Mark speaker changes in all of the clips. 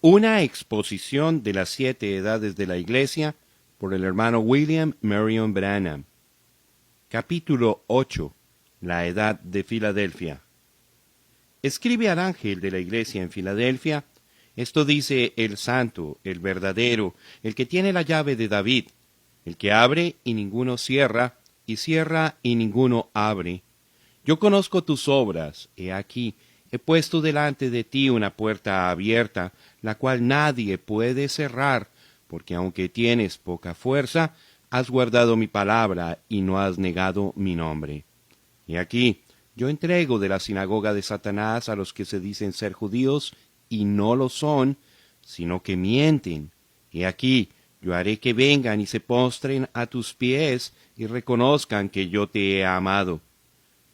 Speaker 1: Una exposición de las 7 edades de la Iglesia por el hermano William Marion Branham. Capítulo 8. La edad de Filadelfia. Escribe al ángel de la iglesia en Filadelfia: esto dice el santo, el verdadero, el que tiene la llave de David, el que abre y ninguno cierra, y cierra y ninguno abre. Yo conozco tus obras, he aquí, he puesto delante de ti una puerta abierta, la cual nadie puede cerrar, porque aunque tienes poca fuerza, has guardado mi palabra y no has negado mi nombre. Y aquí, yo entrego de la sinagoga de Satanás a los que se dicen ser judíos y no lo son, sino que mienten. Y aquí, yo haré que vengan y se postren a tus pies y reconozcan que yo te he amado.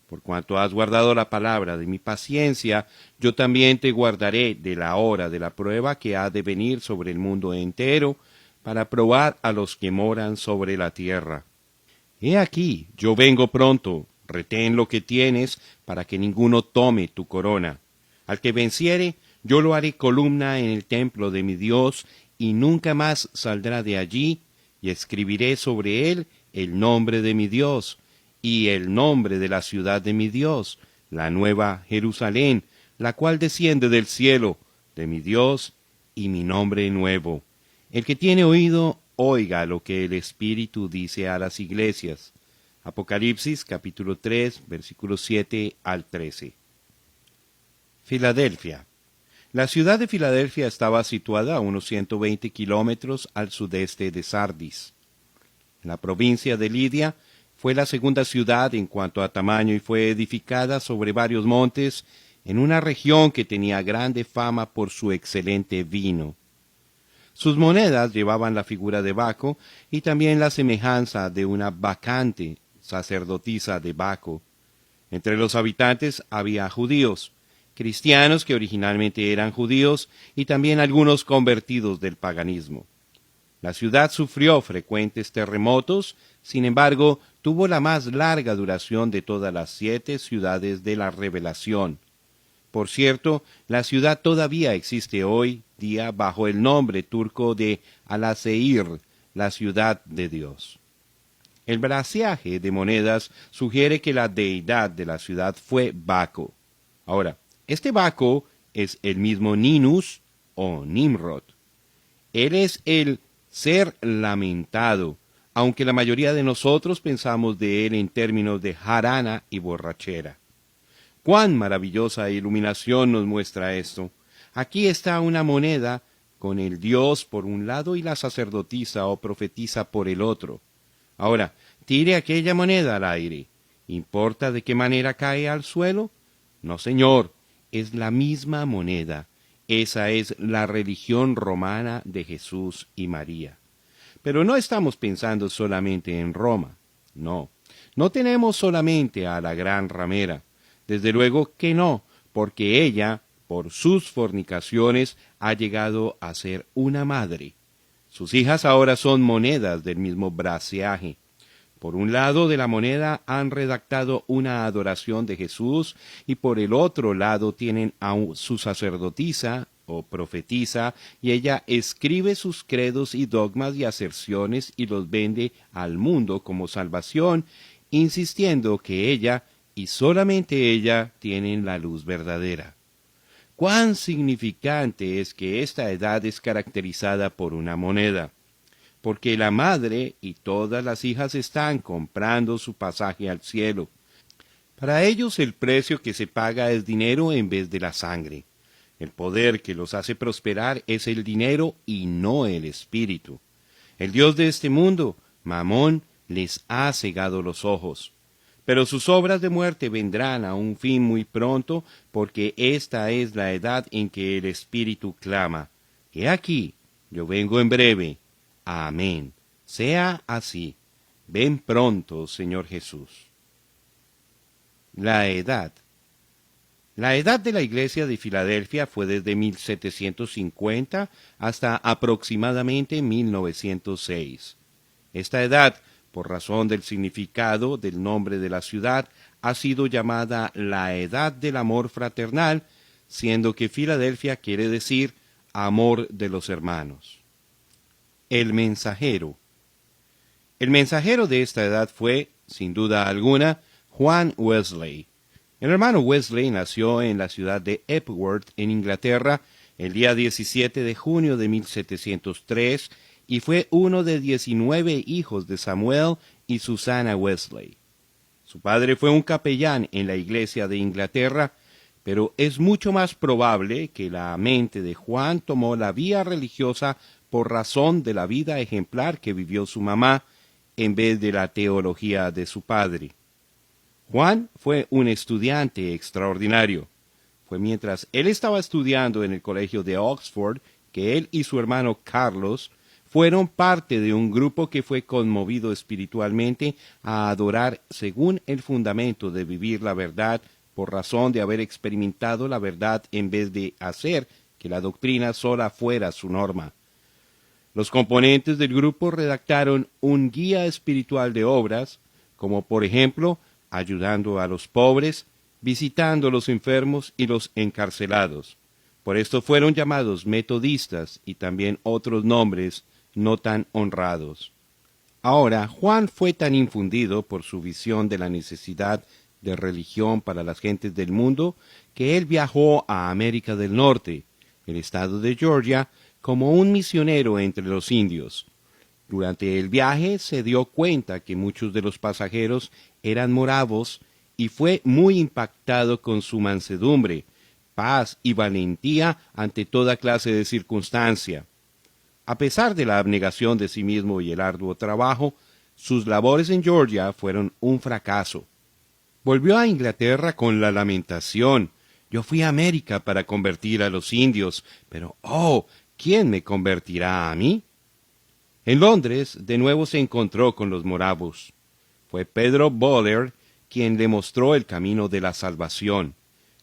Speaker 1: Por cuanto has guardado la palabra de mi paciencia, yo también te guardaré de la hora de la prueba que ha de venir sobre el mundo entero, para probar a los que moran sobre la tierra. He aquí, yo vengo pronto, retén lo que tienes, para que ninguno tome tu corona. Al que venciere, yo lo haré columna en el templo de mi Dios, y nunca más saldrá de allí, y escribiré sobre él el nombre de mi Dios, y el nombre de la ciudad de mi Dios, la nueva Jerusalén, la cual desciende del cielo, de mi Dios, y mi nombre nuevo. El que tiene oído, oiga lo que el Espíritu dice a las iglesias. Apocalipsis capítulo 3, versículos 7 al 13. Filadelfia. La ciudad de Filadelfia estaba situada a unos 120 kilómetros al sudeste de Sardis. La provincia de Lidia fue la segunda ciudad en cuanto a tamaño y fue edificada sobre varios montes en una región que tenía grande fama por su excelente vino. Sus monedas llevaban la figura de Baco y también la semejanza de una bacante, sacerdotisa de Baco. Entre los habitantes había judíos, cristianos que originalmente eran judíos y también algunos convertidos del paganismo. La ciudad sufrió frecuentes terremotos, sin embargo, tuvo la más larga duración de todas las 7 ciudades de la Revelación. Por cierto, la ciudad todavía existe hoy día bajo el nombre turco de Alaseir, la ciudad de Dios. El braceaje de monedas sugiere que la deidad de la ciudad fue Baco. Ahora, este Baco es el mismo Ninus o Nimrod. Él es el ser lamentado, aunque la mayoría de nosotros pensamos de él en términos de jarana y borrachera. ¡Cuán maravillosa iluminación nos muestra esto! Aquí está una moneda con el Dios por un lado y la sacerdotisa o profetisa por el otro. Ahora, tire aquella moneda al aire. ¿Importa de qué manera cae al suelo? No, señor, es la misma moneda. Esa es la religión romana de Jesús y María. Pero no estamos pensando solamente en Roma. No, no tenemos solamente a la gran ramera. Desde luego que no, porque ella, por sus fornicaciones, ha llegado a ser una madre. Sus hijas ahora son monedas del mismo braceaje. Por un lado de la moneda han redactado una adoración de Jesús y por el otro lado tienen a su sacerdotisa o profetisa y ella escribe sus credos y dogmas y aserciones y los vende al mundo como salvación, insistiendo que ella y solamente ella tienen la luz verdadera. Cuán significante es que esta edad es caracterizada por una moneda, porque la madre y todas las hijas están comprando su pasaje al cielo. Para ellos el precio que se paga es dinero en vez de la sangre. El poder que los hace prosperar es el dinero y no el espíritu. El Dios de este mundo, Mamón, les ha cegado los ojos. Pero sus obras de muerte vendrán a un fin muy pronto, porque esta es la edad en que el Espíritu clama: He aquí, yo vengo en breve. Amén. Sea así. Ven pronto, Señor Jesús. La edad. La edad de la iglesia de Filadelfia fue desde 1750 hasta aproximadamente 1906. Esta edad, por razón del significado del nombre de la ciudad, ha sido llamada la edad del amor fraternal, siendo que Filadelfia quiere decir amor de los hermanos. El mensajero. El mensajero de esta edad fue, sin duda alguna, Juan Wesley. El hermano Wesley nació en la ciudad de Epworth, en Inglaterra, el día 17 de junio de 1703, y fue uno de 19 hijos de Samuel y Susanna Wesley. Su padre fue un capellán en la iglesia de Inglaterra, pero es mucho más probable que la mente de Juan tomó la vía religiosa por razón de la vida ejemplar que vivió su mamá, en vez de la teología de su padre. Juan fue un estudiante extraordinario. Fue mientras él estaba estudiando en el colegio de Oxford que él y su hermano Carlos fueron parte de un grupo que fue conmovido espiritualmente a adorar según el fundamento de vivir la verdad por razón de haber experimentado la verdad en vez de hacer que la doctrina sola fuera su norma. Los componentes del grupo redactaron un guía espiritual de obras, como por ejemplo, ayudando a los pobres, visitando a los enfermos y los encarcelados. Por esto fueron llamados metodistas y también otros nombres no tan honrados. Ahora, Juan fue tan infundido por su visión de la necesidad de religión para las gentes del mundo que él viajó a América del Norte, el estado de Georgia, como un misionero entre los indios. Durante el viaje se dio cuenta que muchos de los pasajeros eran moravos y fue muy impactado con su mansedumbre, paz y valentía ante toda clase de circunstancia. A pesar de la abnegación de sí mismo y el arduo trabajo, sus labores en Georgia fueron un fracaso. Volvió a Inglaterra con la lamentación: yo fui a América para convertir a los indios, pero ¿quién me convertirá a mí? En Londres de nuevo se encontró con los moravos. Fue Pedro Butler quien le mostró el camino de la salvación.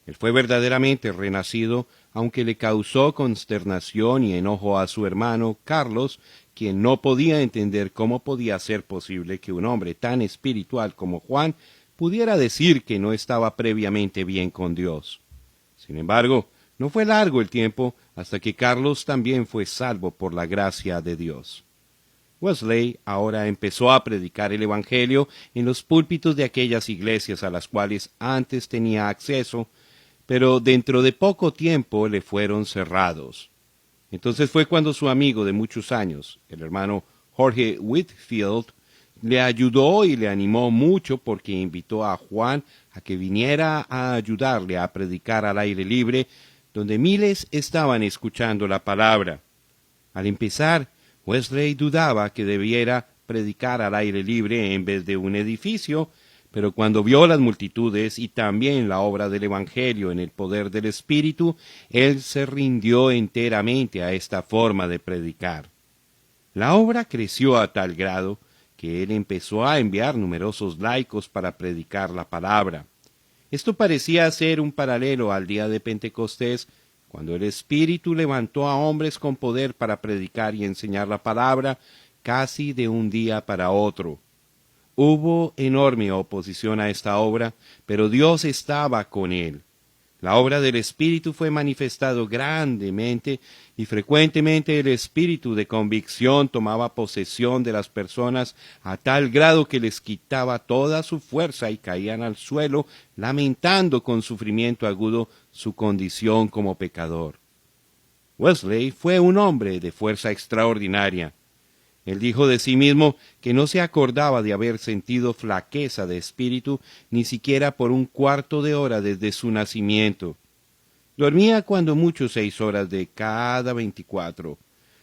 Speaker 1: Él fue verdaderamente renacido, aunque le causó consternación y enojo a su hermano Carlos, quien no podía entender cómo podía ser posible que un hombre tan espiritual como Juan pudiera decir que no estaba previamente bien con Dios. Sin embargo, no fue largo el tiempo hasta que Carlos también fue salvo por la gracia de Dios. Wesley ahora empezó a predicar el Evangelio en los púlpitos de aquellas iglesias a las cuales antes tenía acceso, pero dentro de poco tiempo le fueron cerrados. Entonces fue cuando su amigo de muchos años, el hermano Jorge Whitfield, le ayudó y le animó mucho porque invitó a Juan a que viniera a ayudarle a predicar al aire libre, donde miles estaban escuchando la palabra. Al empezar, Wesley dudaba que debiera predicar al aire libre en vez de un edificio, pero cuando vio las multitudes y también la obra del Evangelio en el poder del Espíritu, él se rindió enteramente a esta forma de predicar. La obra creció a tal grado que él empezó a enviar numerosos laicos para predicar la palabra. Esto parecía ser un paralelo al día de Pentecostés, cuando el Espíritu levantó a hombres con poder para predicar y enseñar la palabra casi de un día para otro. Hubo enorme oposición a esta obra, pero Dios estaba con él. La obra del Espíritu fue manifestado grandemente y frecuentemente el espíritu de convicción tomaba posesión de las personas a tal grado que les quitaba toda su fuerza y caían al suelo lamentando con sufrimiento agudo su condición como pecador. Wesley fue un hombre de fuerza extraordinaria. Él dijo de sí mismo que no se acordaba de haber sentido flaqueza de espíritu ni siquiera por un cuarto de hora desde su nacimiento. Dormía cuando mucho 6 horas de cada 24.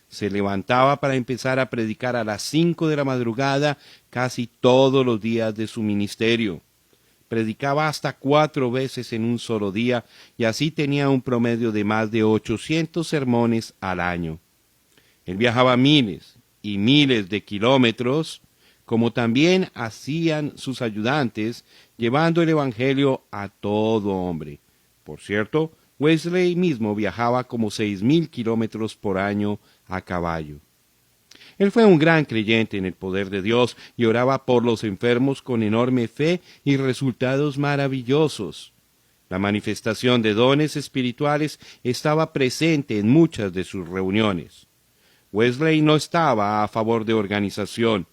Speaker 1: Se levantaba para empezar a predicar a las 5 de la madrugada casi todos los días de su ministerio. Predicaba hasta 4 veces en un solo día y así tenía un promedio de más de 800 sermones al año. Él viajaba miles y miles de kilómetros, como también hacían sus ayudantes, llevando el Evangelio a todo hombre. Por cierto, Wesley mismo viajaba como 6,000 kilómetros por año a caballo. Él fue un gran creyente en el poder de Dios y oraba por los enfermos con enorme fe y resultados maravillosos. La manifestación de dones espirituales estaba presente en muchas de sus reuniones. Wesley no estaba a favor de organización.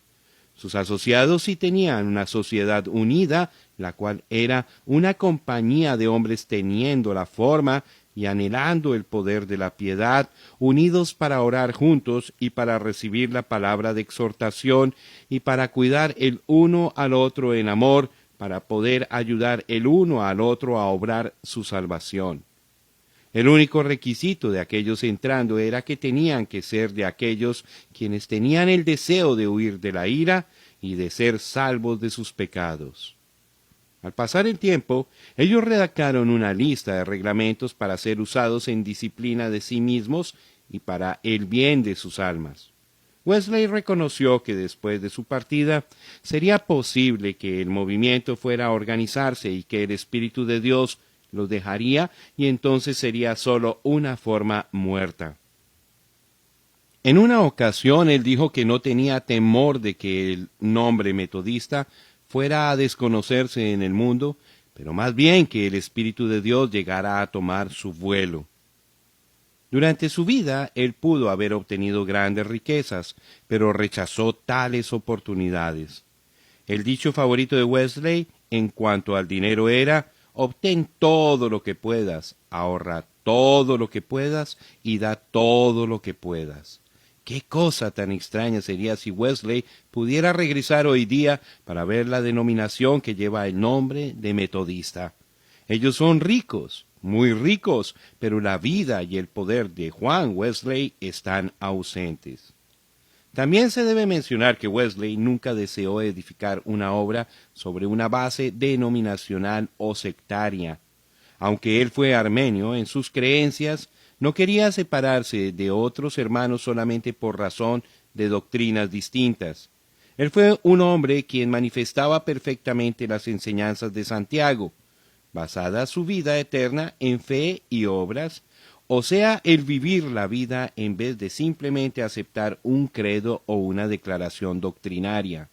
Speaker 1: Sus asociados sí tenían una sociedad unida, la cual era una compañía de hombres teniendo la forma y anhelando el poder de la piedad, unidos para orar juntos y para recibir la palabra de exhortación y para cuidar el uno al otro en amor, para poder ayudar el uno al otro a obrar su salvación. El único requisito de aquellos entrando era que tenían que ser de aquellos quienes tenían el deseo de huir de la ira y de ser salvos de sus pecados. Al pasar el tiempo, ellos redactaron una lista de reglamentos para ser usados en disciplina de sí mismos y para el bien de sus almas. Wesley reconoció que después de su partida sería posible que el movimiento fuera a organizarse y que el Espíritu de Dios lo dejaría y entonces sería solo una forma muerta. En una ocasión él dijo que no tenía temor de que el nombre metodista fuera a desconocerse en el mundo, pero más bien que el Espíritu de Dios llegara a tomar su vuelo. Durante su vida él pudo haber obtenido grandes riquezas, pero rechazó tales oportunidades. El dicho favorito de Wesley en cuanto al dinero era: obtén todo lo que puedas, ahorra todo lo que puedas y da todo lo que puedas. Qué cosa tan extraña sería si Wesley pudiera regresar hoy día para ver la denominación que lleva el nombre de metodista. Ellos son ricos, muy ricos, pero la vida y el poder de Juan Wesley están ausentes. También se debe mencionar que Wesley nunca deseó edificar una obra sobre una base denominacional o sectaria. Aunque él fue armenio en sus creencias, no quería separarse de otros hermanos solamente por razón de doctrinas distintas. Él fue un hombre quien manifestaba perfectamente las enseñanzas de Santiago, basada su vida eterna en fe y obras, o sea, el vivir la vida en vez de simplemente aceptar un credo o una declaración doctrinaria.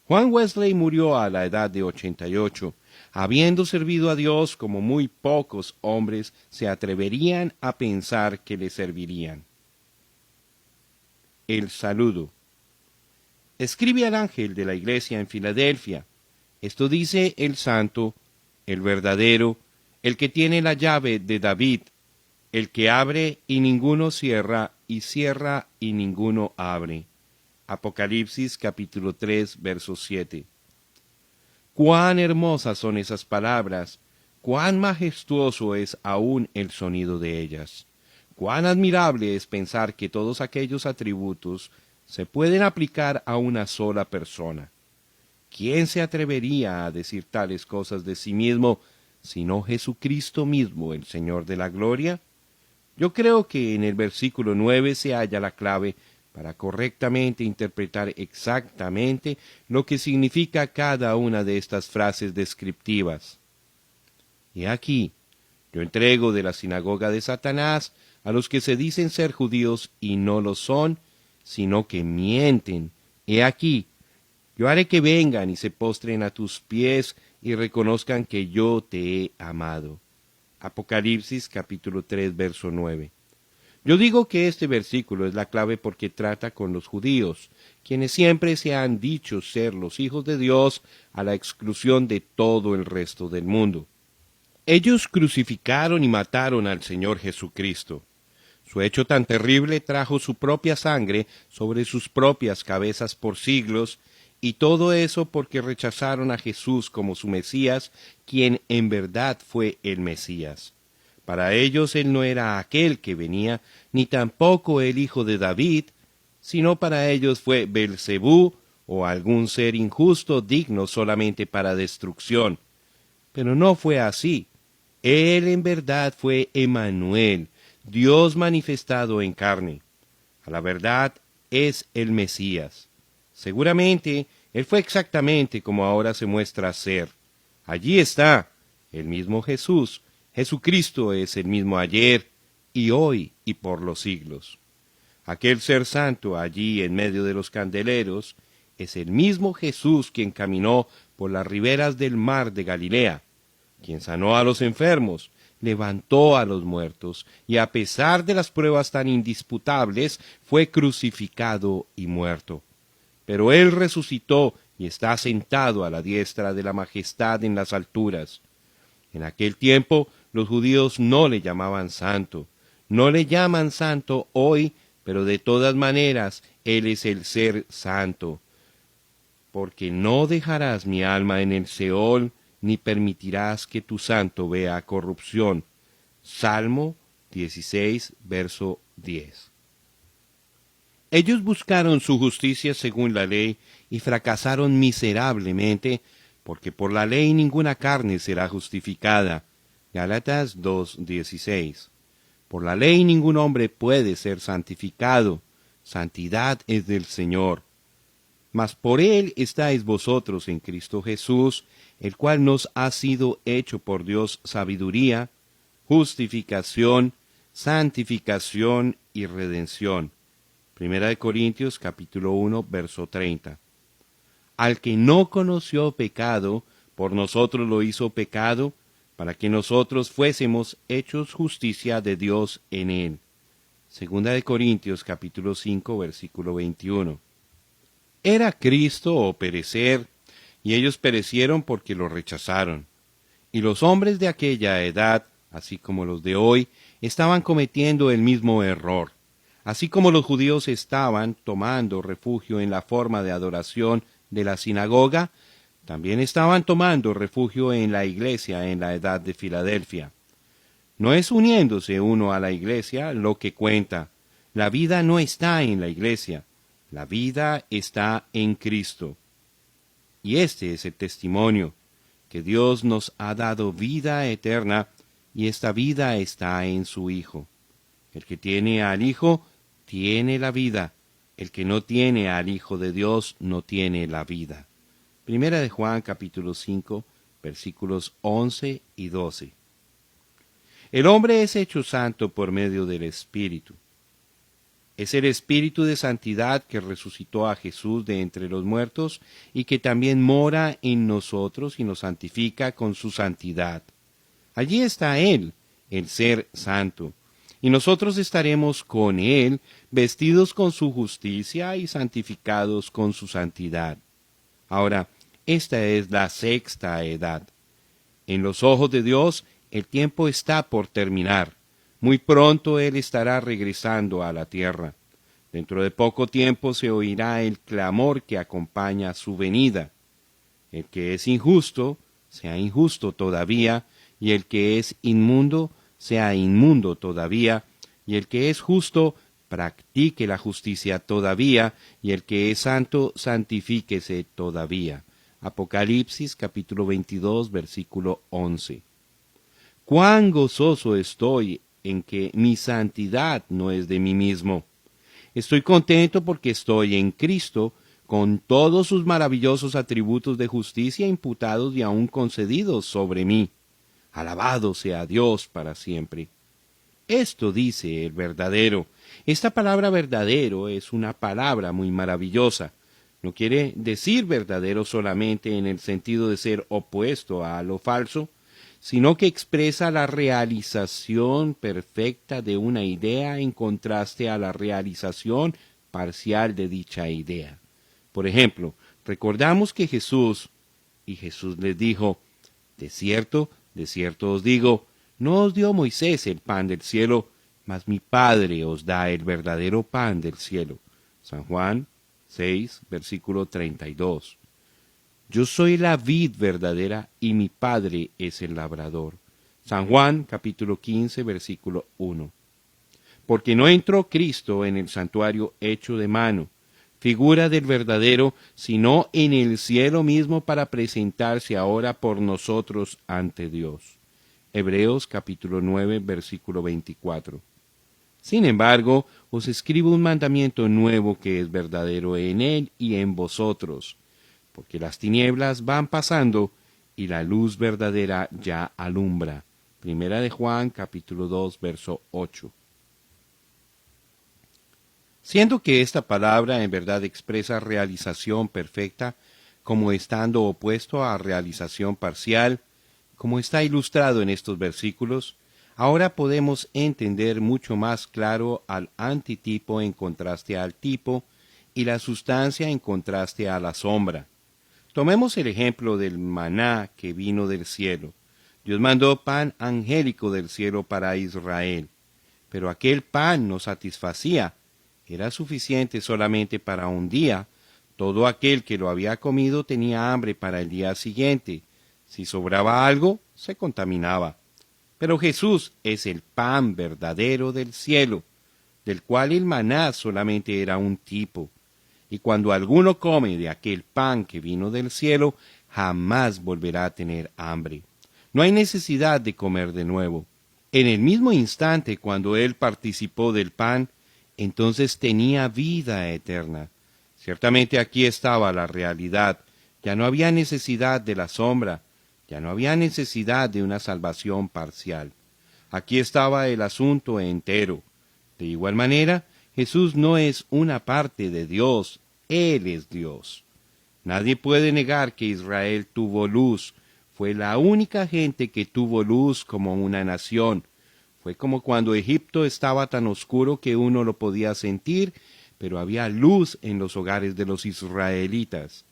Speaker 1: Juan Wesley murió a la edad de 88, habiendo servido a Dios como muy pocos hombres se atreverían a pensar que le servirían. El saludo. Escribe al ángel de la iglesia en Filadelfia. Esto dice el santo, el verdadero, el que tiene la llave de David, el que abre y ninguno cierra, y cierra y ninguno abre. Apocalipsis capítulo 3, verso 7. Cuán hermosas son esas palabras, cuán majestuoso es aún el sonido de ellas. Cuán admirable es pensar que todos aquellos atributos se pueden aplicar a una sola persona. ¿Quién se atrevería a decir tales cosas de sí mismo, sino Jesucristo mismo, el Señor de la gloria? Yo creo que en el versículo 9 se halla la clave para correctamente interpretar exactamente lo que significa cada una de estas frases descriptivas. Y aquí, yo entrego de la sinagoga de Satanás a los que se dicen ser judíos y no lo son, sino que mienten. He aquí, yo haré que vengan y se postren a tus pies y reconozcan que yo te he amado. Apocalipsis capítulo 3, verso 9. Yo digo que este versículo es la clave porque trata con los judíos, quienes siempre se han dicho ser los hijos de Dios a la exclusión de todo el resto del mundo. Ellos crucificaron y mataron al Señor Jesucristo. Su hecho tan terrible trajo su propia sangre sobre sus propias cabezas por siglos, y todo eso porque rechazaron a Jesús como su Mesías, quien en verdad fue el Mesías. Para ellos él no era aquel que venía, ni tampoco el hijo de David, sino para ellos fue Belcebú o algún ser injusto digno solamente para destrucción. Pero no fue así. Él en verdad fue Emmanuel, Dios manifestado en carne. A la verdad es el Mesías. Seguramente él fue exactamente como ahora se muestra ser. Allí está, el mismo Jesús. Jesucristo es el mismo ayer y hoy y por los siglos. Aquel ser santo allí en medio de los candeleros es el mismo Jesús quien caminó por las riberas del mar de Galilea. quien sanó a los enfermos, levantó a los muertos, y a pesar de las pruebas tan indisputables, fue crucificado y muerto. Pero él resucitó y está sentado a la diestra de la majestad en las alturas. En aquel tiempo los judíos no le llamaban santo, no le llaman santo hoy, pero de todas maneras él es el ser santo. Porque no dejarás mi alma en el Seol, ni permitirás que tu santo vea corrupción. Salmo 16, verso 10. Ellos buscaron su justicia según la ley y fracasaron miserablemente, porque por la ley ninguna carne será justificada. Gálatas 2:16. Por la ley ningún hombre puede ser santificado. Santidad es del Señor. Mas por él estáis vosotros en Cristo Jesús, el cual nos ha sido hecho por Dios sabiduría, justificación, santificación y redención. Primera de Corintios capítulo 1, verso 30. Al que no conoció pecado, por nosotros lo hizo pecado, para que nosotros fuésemos hechos justicia de Dios en él. Segunda de Corintios capítulo 5, versículo 21. Era Cristo o perecer, y ellos perecieron porque lo rechazaron. Y los hombres de aquella edad, así como los de hoy, estaban cometiendo el mismo error. Así como los judíos estaban tomando refugio en la forma de adoración de la sinagoga, también estaban tomando refugio en la iglesia en la edad de Filadelfia. No es uniéndose uno a la iglesia lo que cuenta. La vida no está en la iglesia. La vida está en Cristo. Y este es el testimonio, que Dios nos ha dado vida eterna, y esta vida está en su Hijo. El que tiene al Hijo, tiene la vida. El que no tiene al Hijo de Dios, no tiene la vida. Primera de Juan, capítulo 5, versículos 11 y 12. El hombre es hecho santo por medio del Espíritu. Es el Espíritu de santidad que resucitó a Jesús de entre los muertos y que también mora en nosotros y nos santifica con su santidad. Allí está Él, el ser santo, y nosotros estaremos con Él, vestidos con su justicia y santificados con su santidad. Ahora, esta es la sexta edad. En los ojos de Dios, el tiempo está por terminar. Muy pronto Él estará regresando a la tierra. Dentro de poco tiempo se oirá el clamor que acompaña su venida. El que es injusto, sea injusto todavía, y el que es inmundo, sea inmundo todavía, y el que es justo, practique la justicia todavía, y el que es santo, santifíquese todavía. Apocalipsis capítulo 22, versículo 11. Cuán gozoso estoy en que mi santidad no es de mí mismo. Estoy contento porque estoy en Cristo, con todos sus maravillosos atributos de justicia imputados y aún concedidos sobre mí. Alabado sea Dios para siempre. Esto dice el verdadero. Esta palabra verdadero es una palabra muy maravillosa. No quiere decir verdadero solamente en el sentido de ser opuesto a lo falso, sino que expresa la realización perfecta de una idea en contraste a la realización parcial de dicha idea. Por ejemplo, recordamos que Jesús les dijo, de cierto os digo, no os dio Moisés el pan del cielo, mas mi Padre os da el verdadero pan del cielo. San Juan 6, versículo 32. Yo soy la vid verdadera y mi Padre es el labrador. San Juan capítulo 15, versículo 1. Porque no entró Cristo en el santuario hecho de mano, figura del verdadero, sino en el cielo mismo para presentarse ahora por nosotros ante Dios. Hebreos capítulo 9, versículo 24. Sin embargo, os escribo un mandamiento nuevo que es verdadero en él y en vosotros, porque las tinieblas van pasando y la luz verdadera ya alumbra. Primera de Juan, capítulo 2, verso 8. Siendo que esta palabra en verdad expresa realización perfecta, como estando opuesto a realización parcial, Como está ilustrado en estos versículos, ahora podemos entender mucho más claro al antitipo en contraste al tipo y la sustancia en contraste a la sombra. Tomemos el ejemplo del maná que vino del cielo. Dios mandó pan angélico del cielo para Israel, pero aquel pan no satisfacía. Era suficiente solamente para un día. Todo aquel que lo había comido tenía hambre para el día siguiente. Si sobraba algo, se contaminaba. Pero Jesús es el pan verdadero del cielo, del cual el maná solamente era un tipo. Y cuando alguno come de aquel pan que vino del cielo, jamás volverá a tener hambre. No hay necesidad de comer de nuevo. En el mismo instante cuando él participó del pan, entonces tenía vida eterna. Ciertamente aquí estaba la realidad. Ya no había necesidad de la sombra, ya no había necesidad de una salvación parcial. Aquí estaba el asunto entero. De igual manera, Jesús no es una parte de Dios, Él es Dios. Nadie puede negar que Israel tuvo luz. Fue la única gente que tuvo luz como una nación. Fue como cuando Egipto estaba tan oscuro que uno lo podía sentir, pero había luz en los hogares de los israelitas.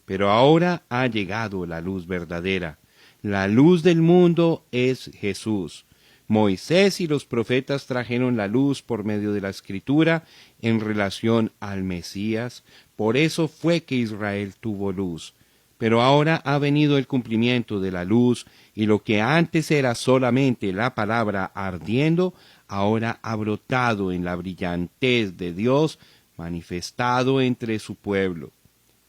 Speaker 1: Pero ahora ha llegado la luz verdadera. La luz del mundo es Jesús. Moisés y los profetas trajeron la luz por medio de la Escritura en relación al Mesías. Por eso fue que Israel tuvo luz. Pero ahora ha venido el cumplimiento de la luz, y lo que antes era solamente la palabra ardiendo, ahora ha brotado en la brillantez de Dios manifestado entre su pueblo.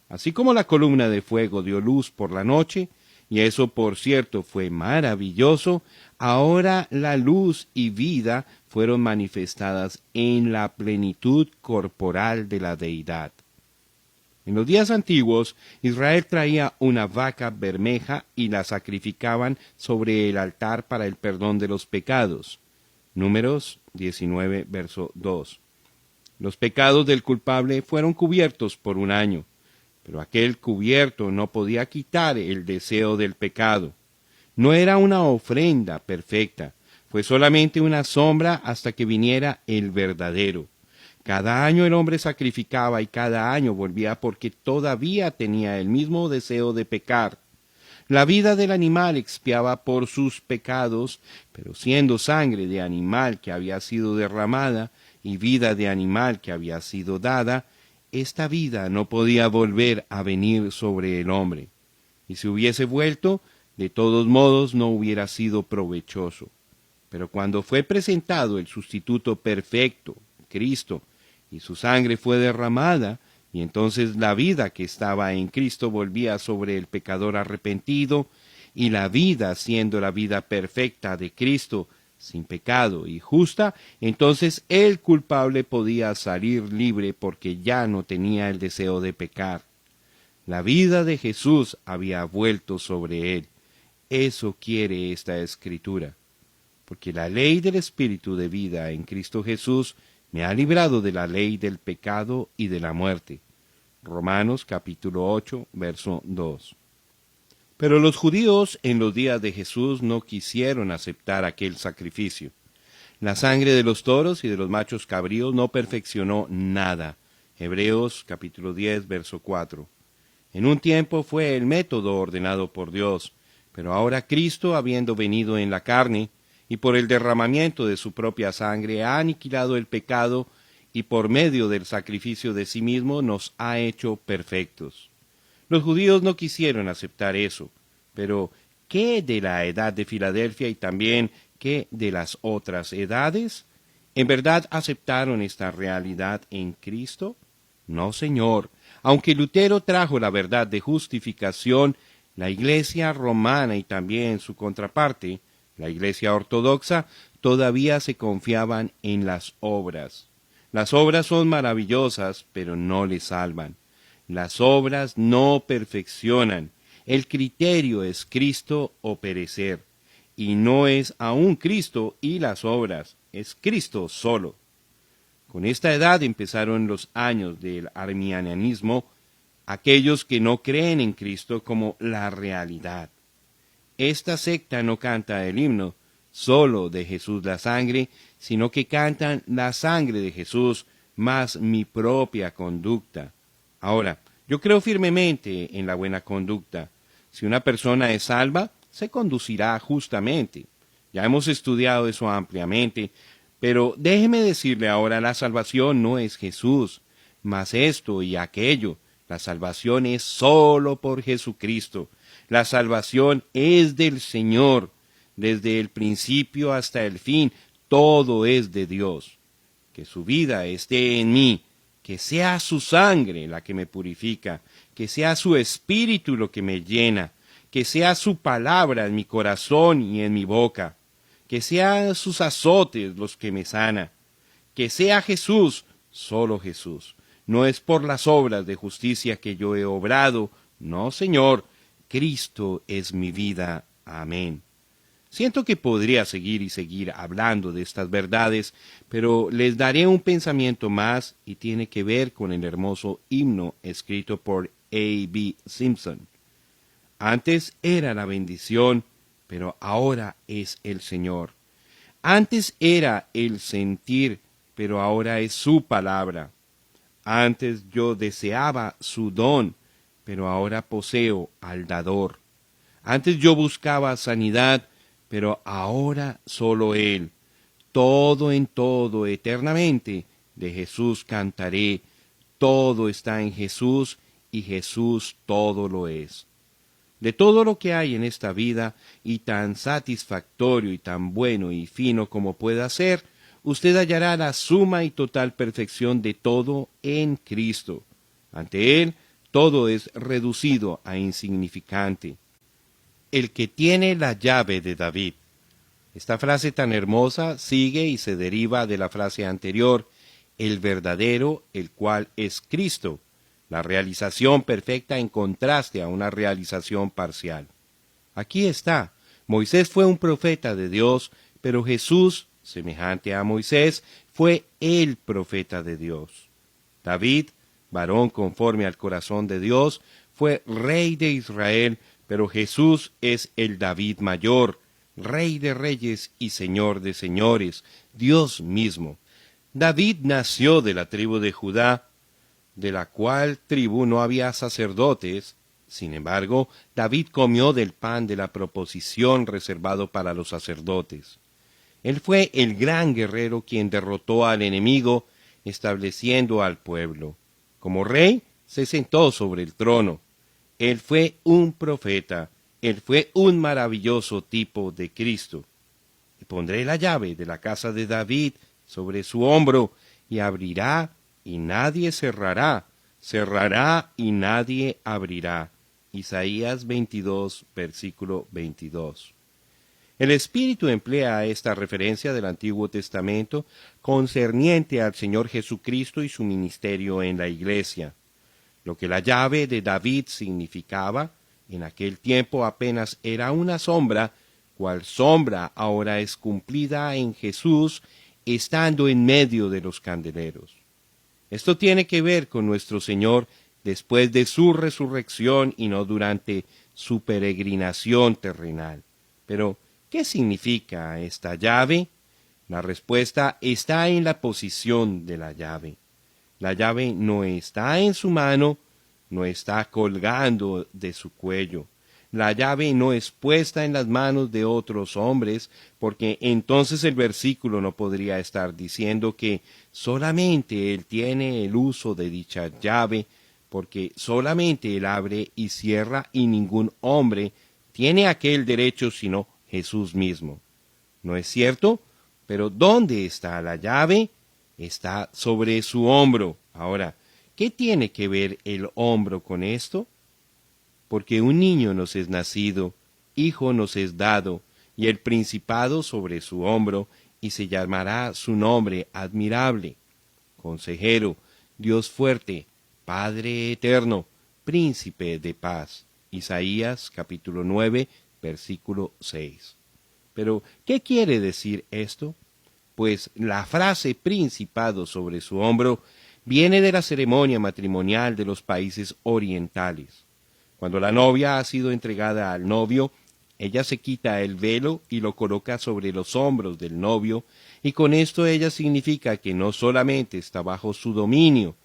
Speaker 1: Así como la columna de fuego dio luz por la noche, y eso por cierto fue maravilloso, ahora la luz y vida fueron manifestadas en la plenitud corporal de la deidad. En los días antiguos, Israel traía una vaca bermeja y la sacrificaban sobre el altar para el perdón de los pecados. Números 19, verso 2. Los pecados del culpable fueron cubiertos por un año, pero aquel cubierto no podía quitar el deseo del pecado. No era una ofrenda perfecta, fue solamente una sombra hasta que viniera el verdadero. Cada año el hombre sacrificaba y cada año volvía porque todavía tenía el mismo deseo de pecar. La vida del animal expiaba por sus pecados, pero siendo sangre de animal que había sido derramada y vida de animal que había sido dada, esta vida no podía volver a venir sobre el hombre. Y si hubiese vuelto, de todos modos no hubiera sido provechoso. Pero cuando fue presentado el sustituto perfecto, Cristo, y su sangre fue derramada, y entonces la vida que estaba en Cristo volvía sobre el pecador arrepentido, y la vida siendo la vida perfecta de Cristo, sin pecado y justa, entonces el culpable podía salir libre porque ya no tenía el deseo de pecar. La vida de Jesús había vuelto sobre él. Eso quiere esta Escritura, porque la ley del Espíritu de vida en Cristo Jesús me ha librado de la ley del pecado y de la muerte. Romanos capítulo 8, verso 2. Pero los judíos en los días de Jesús no quisieron aceptar aquel sacrificio. La sangre de los toros y de los machos cabríos no perfeccionó nada. Hebreos capítulo 10, verso 4. En un tiempo fue el método ordenado por Dios, pero ahora Cristo, habiendo venido en la carne, y por el derramamiento de su propia sangre ha aniquilado el pecado, y por medio del sacrificio de sí mismo nos ha hecho perfectos. Los judíos no quisieron aceptar eso, pero ¿qué de la edad de Filadelfia y también qué de las otras edades? ¿En verdad aceptaron esta realidad en Cristo? No, Señor. Aunque Lutero trajo la verdad de justificación, la Iglesia romana y también su contraparte, la Iglesia ortodoxa, todavía se confiaban en las obras. Las obras son maravillosas, pero no le salvan. Las obras no perfeccionan. El criterio es Cristo o perecer. Y no es aún Cristo y las obras, es Cristo solo. Con esta edad empezaron los años del arminianismo, aquellos que no creen en Cristo como la realidad. esta secta no canta el himno solo de Jesús la sangre, sino que cantan la sangre de Jesús más mi propia conducta. Ahora, yo creo firmemente en la buena conducta. Si una persona es salva, se conducirá justamente. Ya hemos estudiado eso ampliamente, pero déjeme decirle ahora, la salvación no es Jesús, mas esto y aquello. La salvación es solo por Jesucristo. La salvación es del Señor. Desde el principio hasta el fin, todo es de Dios. Que su vida esté en mí, que sea su sangre la que me purifica, que sea su espíritu lo que me llena, que sea su palabra en mi corazón y en mi boca, que sean sus azotes los que me sana, que sea Jesús, solo Jesús. No es por las obras de justicia que yo he obrado, no, Señor, Cristo es mi vida. Amén. Siento que podría seguir y seguir hablando de estas verdades, pero les daré un pensamiento más y tiene que ver con el hermoso himno escrito por A.B. Simpson. Antes era la bendición, pero ahora es el Señor. Antes era el sentir, pero ahora es su palabra. Antes yo deseaba su don, pero ahora poseo al dador. Antes yo buscaba sanidad, pero ahora solo Él. Todo en todo, eternamente, de Jesús cantaré. Todo está en Jesús, y Jesús todo lo es. De todo lo que hay en esta vida, y tan satisfactorio y tan bueno y fino como pueda ser, usted hallará la suma y total perfección de todo en Cristo. Ante Él, todo es reducido a insignificante. El que tiene la llave de David. Esta frase tan hermosa sigue y se deriva de la frase anterior, el verdadero, el cual es Cristo, la realización perfecta en contraste a una realización parcial. Aquí está, Moisés fue un profeta de Dios, pero Jesús, semejante a Moisés, fue el profeta de Dios. David, varón conforme al corazón de Dios, fue rey de Israel, pero Jesús es el David mayor, Rey de reyes y Señor de señores, Dios mismo. David nació de la tribu de Judá, de la cual tribu no había sacerdotes. Sin embargo, David comió del pan de la proposición reservado para los sacerdotes. Él fue el gran guerrero quien derrotó al enemigo, estableciendo al pueblo. Como rey, se sentó sobre el trono. Él fue un profeta, él fue un maravilloso tipo de Cristo. Y pondré la llave de la casa de David sobre su hombro, y abrirá, y nadie cerrará, cerrará, y nadie abrirá. Isaías 22, versículo 22. El Espíritu emplea esta referencia del Antiguo Testamento concerniente al Señor Jesucristo y su ministerio en la Iglesia. Lo que la llave de David significaba, en aquel tiempo apenas era una sombra, cual sombra ahora es cumplida en Jesús, estando en medio de los candeleros. Esto tiene que ver con nuestro Señor después de su resurrección y no durante su peregrinación terrenal. Pero, ¿qué significa esta llave? La respuesta está en la posición de la llave. La llave no está en su mano, no está colgando de su cuello. La llave no es puesta en las manos de otros hombres, porque entonces el versículo no podría estar diciendo que solamente Él tiene el uso de dicha llave, porque solamente Él abre y cierra y ningún hombre tiene aquel derecho sino Jesús mismo. ¿No es cierto? Pero ¿dónde está la llave? Está sobre su hombro. Ahora, ¿qué tiene que ver el hombro con esto? Porque un niño nos es nacido, hijo nos es dado, y el principado sobre su hombro, y se llamará su nombre admirable, consejero, Dios fuerte, Padre eterno, príncipe de paz. Isaías capítulo 9, versículo 6. Pero, ¿qué quiere decir esto? Pues la frase principado sobre su hombro viene de la ceremonia matrimonial de los países orientales. Cuando la novia ha sido entregada al novio, ella se quita el velo y lo coloca sobre los hombros del novio, y con esto ella significa que no solamente está bajo su dominio,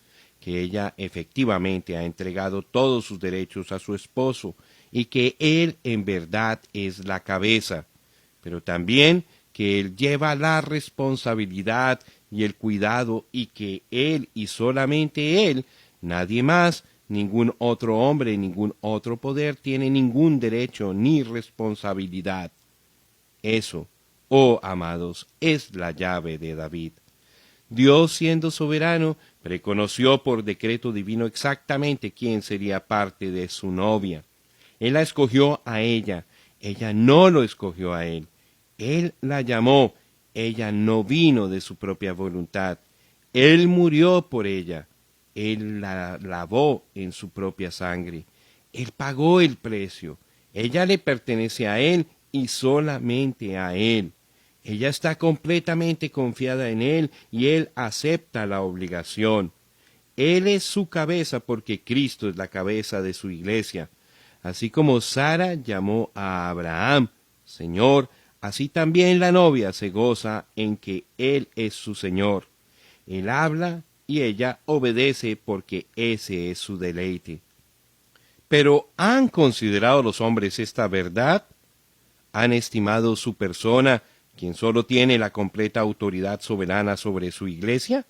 Speaker 1: que ella efectivamente ha entregado todos sus derechos a su esposo, y que él en verdad es la cabeza, pero también que él lleva la responsabilidad y el cuidado, y que él y solamente él, nadie más, ningún otro hombre, ningún otro poder tiene ningún derecho ni responsabilidad. Eso, oh amados, es la llave de David. Dios, siendo soberano, preconoció por decreto divino exactamente quién sería parte de su novia. Él la escogió a ella no lo escogió a él. Él la llamó, ella no vino de su propia voluntad. Él murió por ella, él la lavó en su propia sangre. Él pagó el precio. Ella le pertenece a él y solamente a él. Ella está completamente confiada en él y él acepta la obligación. Él es su cabeza porque Cristo es la cabeza de su iglesia. Así como Sara llamó a Abraham Señor, así también la novia se goza en que él es su Señor. Él habla y ella obedece porque ese es su deleite. Pero ¿han considerado los hombres esta verdad? ¿Han estimado su persona, quien solo tiene la completa autoridad soberana sobre su iglesia?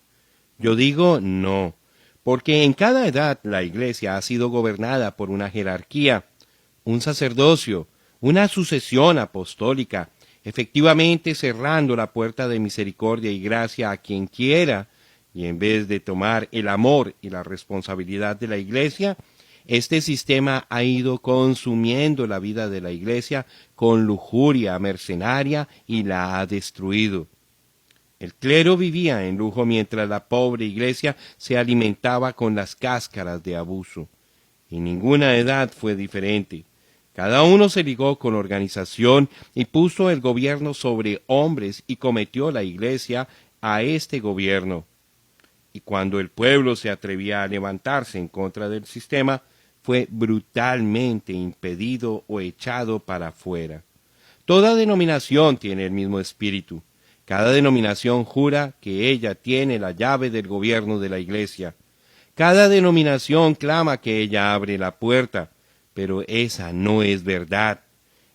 Speaker 1: Yo digo no, porque en cada edad la iglesia ha sido gobernada por una jerarquía, un sacerdocio, una sucesión apostólica, efectivamente cerrando la puerta de misericordia y gracia a quien quiera, y en vez de tomar el amor y la responsabilidad de la iglesia, este sistema ha ido consumiendo la vida de la iglesia con lujuria mercenaria y la ha destruido. El clero vivía en lujo mientras la pobre iglesia se alimentaba con las cáscaras de abuso. Y ninguna edad fue diferente. Cada uno se ligó con organización y puso el gobierno sobre hombres y cometió la iglesia a este gobierno. Y cuando el pueblo se atrevía a levantarse en contra del sistema, fue brutalmente impedido o echado para afuera. Toda denominación tiene el mismo espíritu. Cada denominación jura que ella tiene la llave del gobierno de la iglesia. Cada denominación clama que ella abre la puerta, pero esa no es verdad.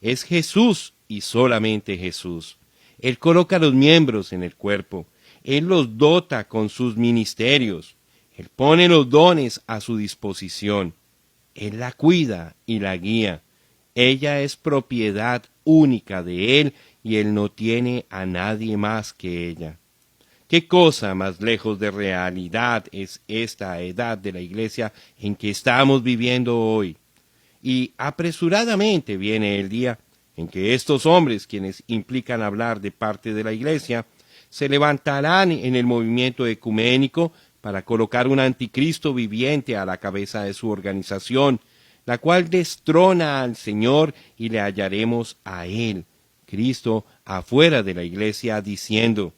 Speaker 1: Es Jesús y solamente Jesús. Él coloca a los miembros en el cuerpo. Él los dota con sus ministerios. Él pone los dones a su disposición. Él la cuida y la guía. Ella es propiedad única de Él y Él no tiene a nadie más que ella. ¿Qué cosa más lejos de realidad es esta edad de la iglesia en que estamos viviendo hoy? Y apresuradamente viene el día en que estos hombres, quienes implican hablar de parte de la iglesia, se levantarán en el movimiento ecuménico para colocar un anticristo viviente a la cabeza de su organización, la cual destrona al Señor y le hallaremos a Él, Cristo, afuera de la iglesia, diciendo: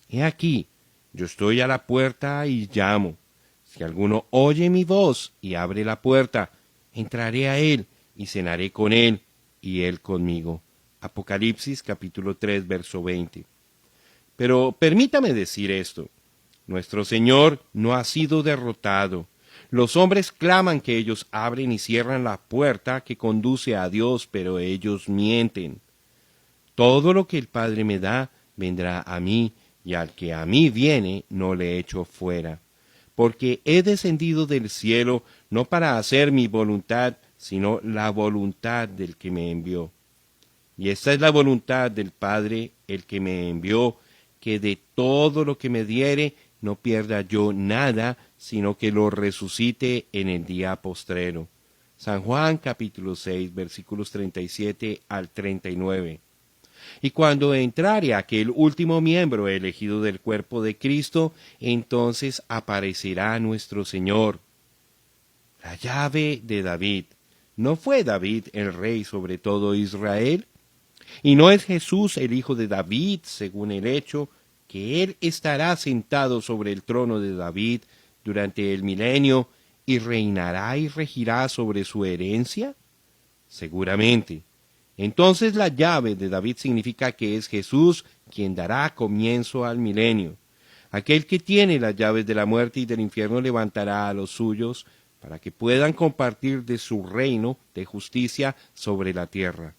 Speaker 1: He aquí, yo estoy a la puerta y llamo. Si alguno oye mi voz y abre la puerta, entraré a él y cenaré con él y él conmigo. Apocalipsis capítulo 3, verso 20. Pero permítame decir esto. Nuestro Señor no ha sido derrotado. Los hombres claman que ellos abren y cierran la puerta que conduce a Dios, pero ellos mienten. Todo lo que el Padre me da vendrá a mí, y al que a mí viene no le echo fuera. Porque he descendido del cielo no para hacer mi voluntad, sino la voluntad del que me envió. Y esta es la voluntad del Padre, el que me envió, que de todo lo que me diere no pierda yo nada, sino que lo resucite en el día postrero. San Juan capítulo 6, versículos 37 al 39. Y cuando entrare aquel último miembro elegido del cuerpo de Cristo, entonces aparecerá nuestro Señor. La llave de David. ¿No fue David el rey sobre todo Israel? ¿Y no es Jesús el hijo de David, según el hecho, que él estará sentado sobre el trono de David durante el milenio y reinará y regirá sobre su herencia? Seguramente. Entonces la llave de David significa que es Jesús quien dará comienzo al milenio. Aquel que tiene las llaves de la muerte y del infierno levantará a los suyos para que puedan compartir de su reino de justicia sobre la tierra.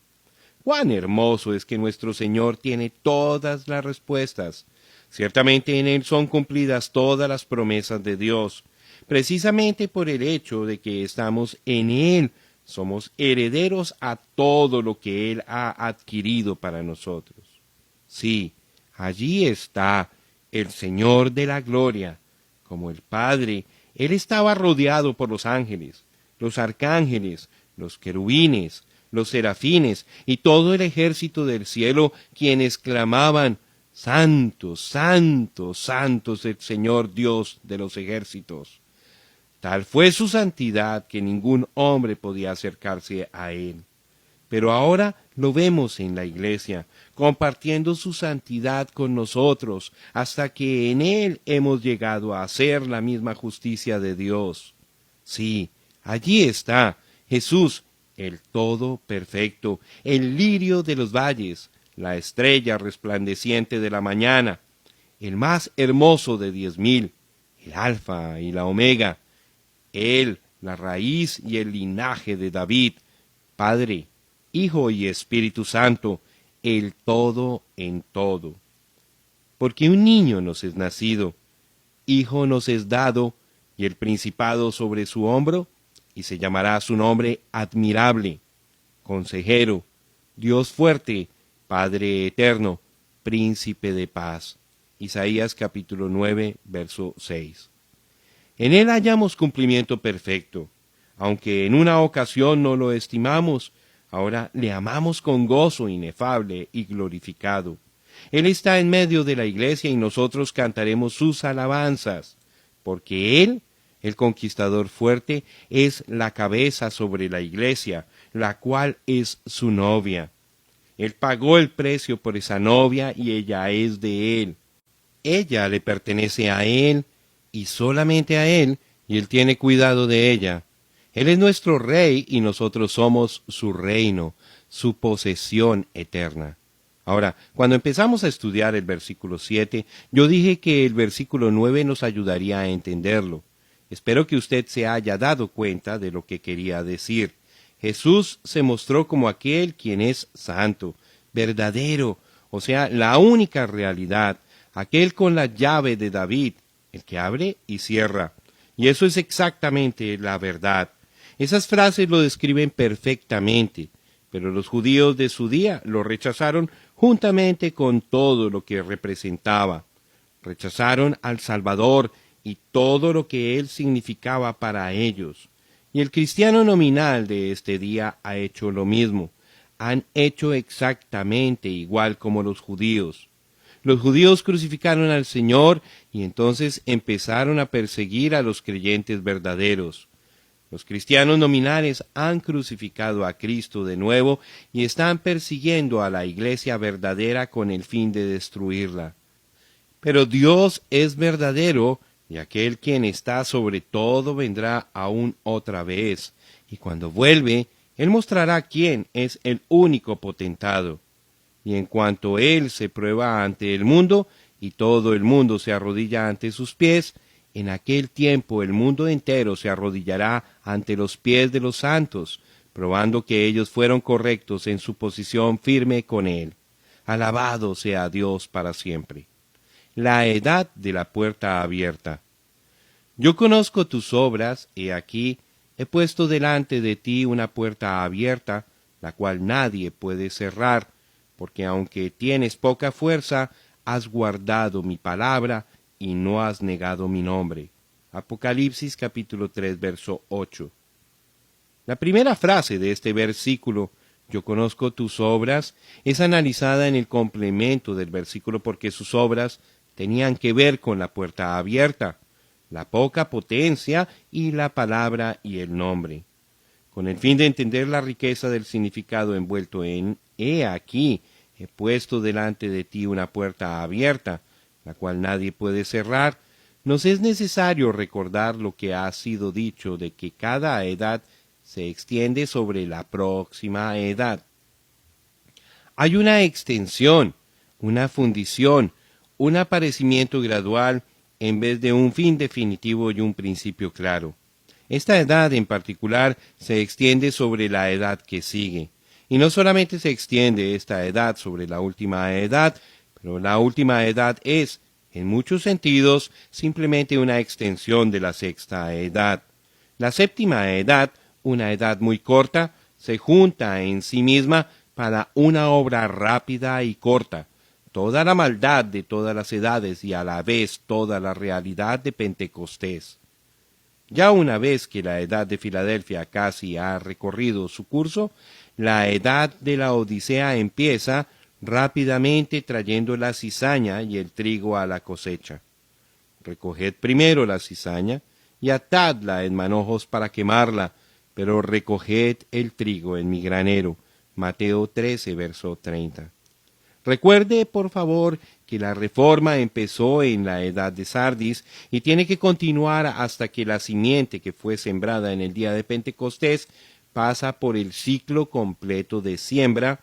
Speaker 1: Cuán hermoso es que nuestro Señor tiene todas las respuestas. Ciertamente en Él son cumplidas todas las promesas de Dios. Precisamente por el hecho de que estamos en Él, somos herederos a todo lo que Él ha adquirido para nosotros. Sí, allí está el Señor de la gloria. Como el Padre, Él estaba rodeado por los ángeles, los arcángeles, los querubines, los serafines y todo el ejército del cielo, quienes clamaban: Santo, santo, santo es el Señor Dios de los ejércitos. Tal fue su santidad que ningún hombre podía acercarse a él. Pero ahora lo vemos en la iglesia, compartiendo su santidad con nosotros, hasta que en él hemos llegado a hacer la misma justicia de Dios. Sí, allí está Jesús, el todo perfecto, el lirio de los valles, la estrella resplandeciente de la mañana, el más hermoso de 10,000, el alfa y la omega, Él, la raíz y el linaje de David, Padre, Hijo y Espíritu Santo, el todo en todo. Porque un niño nos es nacido, hijo nos es dado, y el principado sobre su hombro, y se llamará su nombre admirable, consejero, Dios fuerte, Padre eterno, príncipe de paz. Isaías capítulo 9, verso 6. En él hallamos cumplimiento perfecto. Aunque en una ocasión no lo estimamos, ahora le amamos con gozo inefable y glorificado. Él está en medio de la iglesia y nosotros cantaremos sus alabanzas, porque Él, el conquistador fuerte, es la cabeza sobre la iglesia, la cual es su novia. Él pagó el precio por esa novia y ella es de Él. Ella le pertenece a Él y solamente a Él, y Él tiene cuidado de ella. Él es nuestro Rey y nosotros somos su reino, su posesión eterna. Ahora, cuando empezamos a estudiar el versículo 7, yo dije que el versículo 9 nos ayudaría a entenderlo. Espero que usted se haya dado cuenta de lo que quería decir. Jesús se mostró como aquel quien es santo, verdadero, o sea, la única realidad, aquel con la llave de David, el que abre y cierra. Y eso es exactamente la verdad. Esas frases lo describen perfectamente, pero los judíos de su día lo rechazaron juntamente con todo lo que representaba. Rechazaron al Salvador y todo lo que él significaba para ellos. Y el cristiano nominal de este día ha hecho lo mismo. Han hecho exactamente igual como los judíos. Los judíos crucificaron al Señor y entonces empezaron a perseguir a los creyentes verdaderos. Los cristianos nominales han crucificado a Cristo de nuevo y están persiguiendo a la iglesia verdadera con el fin de destruirla. Pero Dios es verdadero y aquel quien está sobre todo vendrá aún otra vez, y cuando vuelve, Él mostrará quién es el único potentado. Y en cuanto Él se prueba ante el mundo, y todo el mundo se arrodilla ante sus pies, en aquel tiempo el mundo entero se arrodillará ante los pies de los santos, probando que ellos fueron correctos en su posición firme con Él. Alabado sea Dios para siempre. La edad de la puerta abierta. Yo conozco tus obras, he aquí, he puesto delante de ti una puerta abierta, la cual nadie puede cerrar, porque aunque tienes poca fuerza, has guardado mi palabra y no has negado mi nombre. Apocalipsis capítulo 3, verso 8. La primera frase de este versículo, yo conozco tus obras, es analizada en el complemento del versículo porque sus obras tenían que ver con la puerta abierta, la poca potencia y la palabra y el nombre. Con el fin de entender la riqueza del significado envuelto en «He aquí, he puesto delante de ti una puerta abierta», la cual nadie puede cerrar, nos es necesario recordar lo que ha sido dicho de que cada edad se extiende sobre la próxima edad. Hay una extensión, una fundición, un aparecimiento gradual en vez de un fin definitivo y un principio claro. Esta edad en particular se extiende sobre la edad que sigue. Y no solamente se extiende esta edad sobre la última edad, pero la última edad es, en muchos sentidos, simplemente una extensión de la sexta edad. La séptima edad, una edad muy corta, se junta en sí misma para una obra rápida y corta, toda la maldad de todas las edades y a la vez toda la realidad de Pentecostés. Ya una vez que la edad de Filadelfia casi ha recorrido su curso, la edad de la Odisea empieza rápidamente trayendo la cizaña y el trigo a la cosecha. Recoged primero la cizaña y atadla en manojos para quemarla, pero recoged el trigo en mi granero. Mateo 13, verso 30. Recuerde, por favor, que la reforma empezó en la edad de Sardis y tiene que continuar hasta que la simiente que fue sembrada en el día de Pentecostés pasa por el ciclo completo de siembra,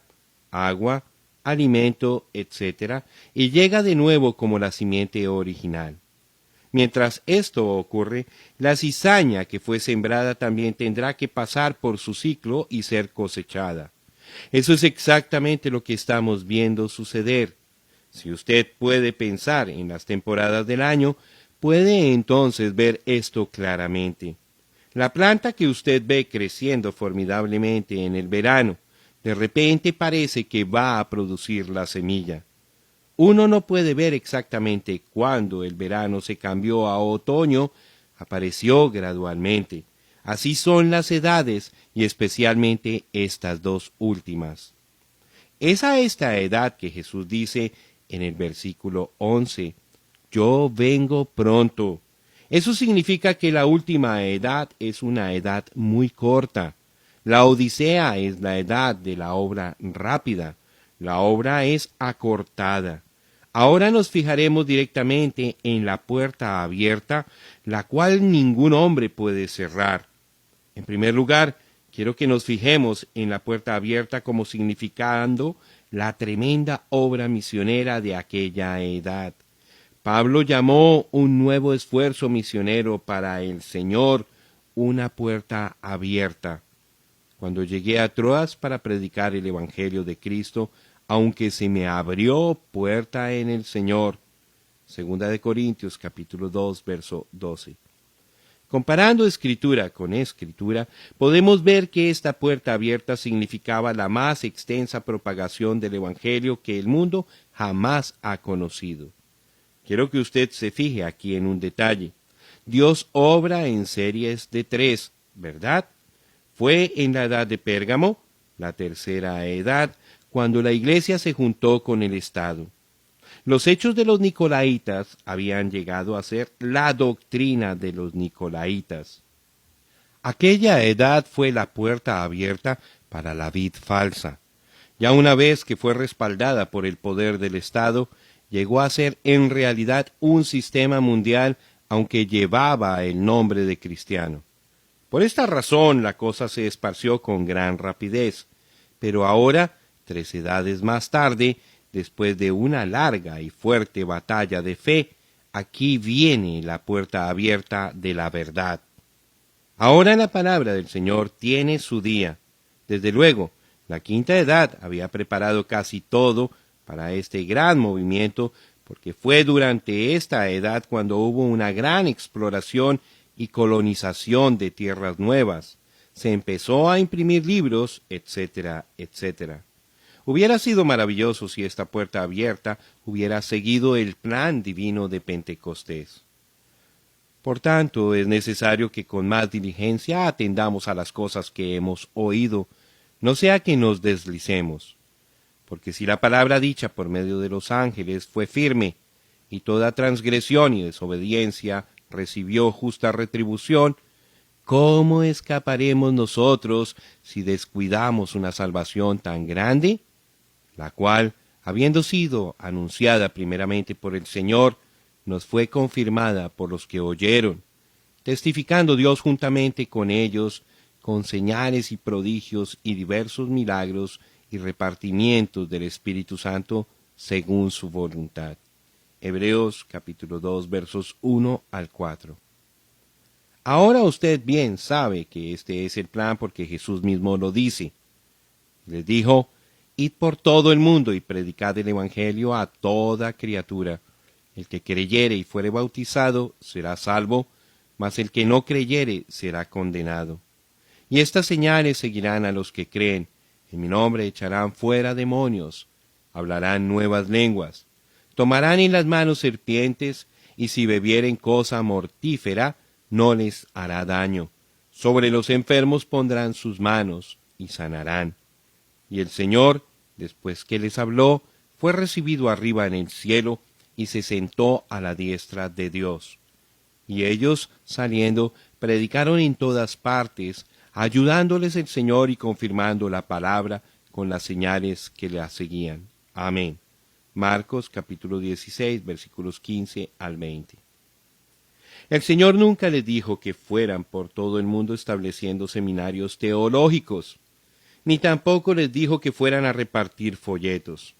Speaker 1: agua, alimento, etc., y llega de nuevo como la simiente original. Mientras esto ocurre, la cizaña que fue sembrada también tendrá que pasar por su ciclo y ser cosechada. Eso es exactamente lo que estamos viendo suceder. Si usted puede pensar en las temporadas del año, puede entonces ver esto claramente. La planta que usted ve creciendo formidablemente en el verano, de repente parece que va a producir la semilla. Uno no puede ver exactamente cuándo el verano se cambió a otoño, apareció gradualmente. Así son las edades y especialmente estas dos últimas. Es a esta edad que Jesús dice en el versículo 11, yo vengo pronto. Eso significa que la última edad es una edad muy corta. La Odisea es la edad de la obra rápida. La obra es acortada. Ahora nos fijaremos directamente en la puerta abierta, la cual ningún hombre puede cerrar. En primer lugar, quiero que nos fijemos en la puerta abierta como significando la tremenda obra misionera de aquella edad. Pablo llamó un nuevo esfuerzo misionero para el Señor una puerta abierta. Cuando llegué a Troas para predicar el Evangelio de Cristo, aunque se me abrió puerta en el Señor. Segunda de Corintios capítulo 2, verso 12. Comparando escritura con escritura, podemos ver que esta puerta abierta significaba la más extensa propagación del Evangelio que el mundo jamás ha conocido. Quiero que usted se fije aquí en un detalle. Dios obra en series de 3, ¿verdad? Fue en la edad de Pérgamo, la tercera edad, cuando la iglesia se juntó con el Estado. Los hechos de los nicolaitas habían llegado a ser la doctrina de los nicolaitas. Aquella edad fue la puerta abierta para la vid falsa. Ya una vez que fue respaldada por el poder del Estado, llegó a ser en realidad un sistema mundial, aunque llevaba el nombre de cristiano. Por esta razón la cosa se esparció con gran rapidez, pero ahora, 3 edades más tarde, después de una larga y fuerte batalla de fe, aquí viene la puerta abierta de la verdad. Ahora la palabra del Señor tiene su día. Desde luego, la quinta edad había preparado casi todo para este gran movimiento, porque fue durante esta edad cuando hubo una gran exploración y colonización de tierras nuevas. Se empezó a imprimir libros, etcétera, etcétera. Hubiera sido maravilloso si esta puerta abierta hubiera seguido el plan divino de Pentecostés. Por tanto, es necesario que con más diligencia atendamos a las cosas que hemos oído, no sea que nos deslicemos. Porque si la palabra dicha por medio de los ángeles fue firme, y toda transgresión y desobediencia recibió justa retribución, ¿cómo escaparemos nosotros si descuidamos una salvación tan grande? La cual, habiendo sido anunciada primeramente por el Señor, nos fue confirmada por los que oyeron, testificando Dios juntamente con ellos, con señales y prodigios y diversos milagros y repartimientos del Espíritu Santo según su voluntad. Hebreos capítulo 2 versos 1 al 4. Ahora usted bien sabe que este es el plan porque Jesús mismo lo dice. Les dijo: id por todo el mundo y predicad el Evangelio a toda criatura. El que creyere y fuere bautizado será salvo, mas el que no creyere será condenado. Y estas señales seguirán a los que creen. En mi nombre echarán fuera demonios, hablarán nuevas lenguas, tomarán en las manos serpientes, y si bebieren cosa mortífera, no les hará daño. Sobre los enfermos pondrán sus manos, y sanarán. Y el Señor, después que les habló, fue recibido arriba en el cielo, y se sentó a la diestra de Dios. Y ellos, saliendo, predicaron en todas partes, ayudándoles el Señor y confirmando la palabra con las señales que la seguían. Amén. Marcos capítulo 16, versículos 15 al 20. El Señor nunca les dijo que fueran por todo el mundo estableciendo seminarios teológicos, ni tampoco les dijo que fueran a repartir folletos.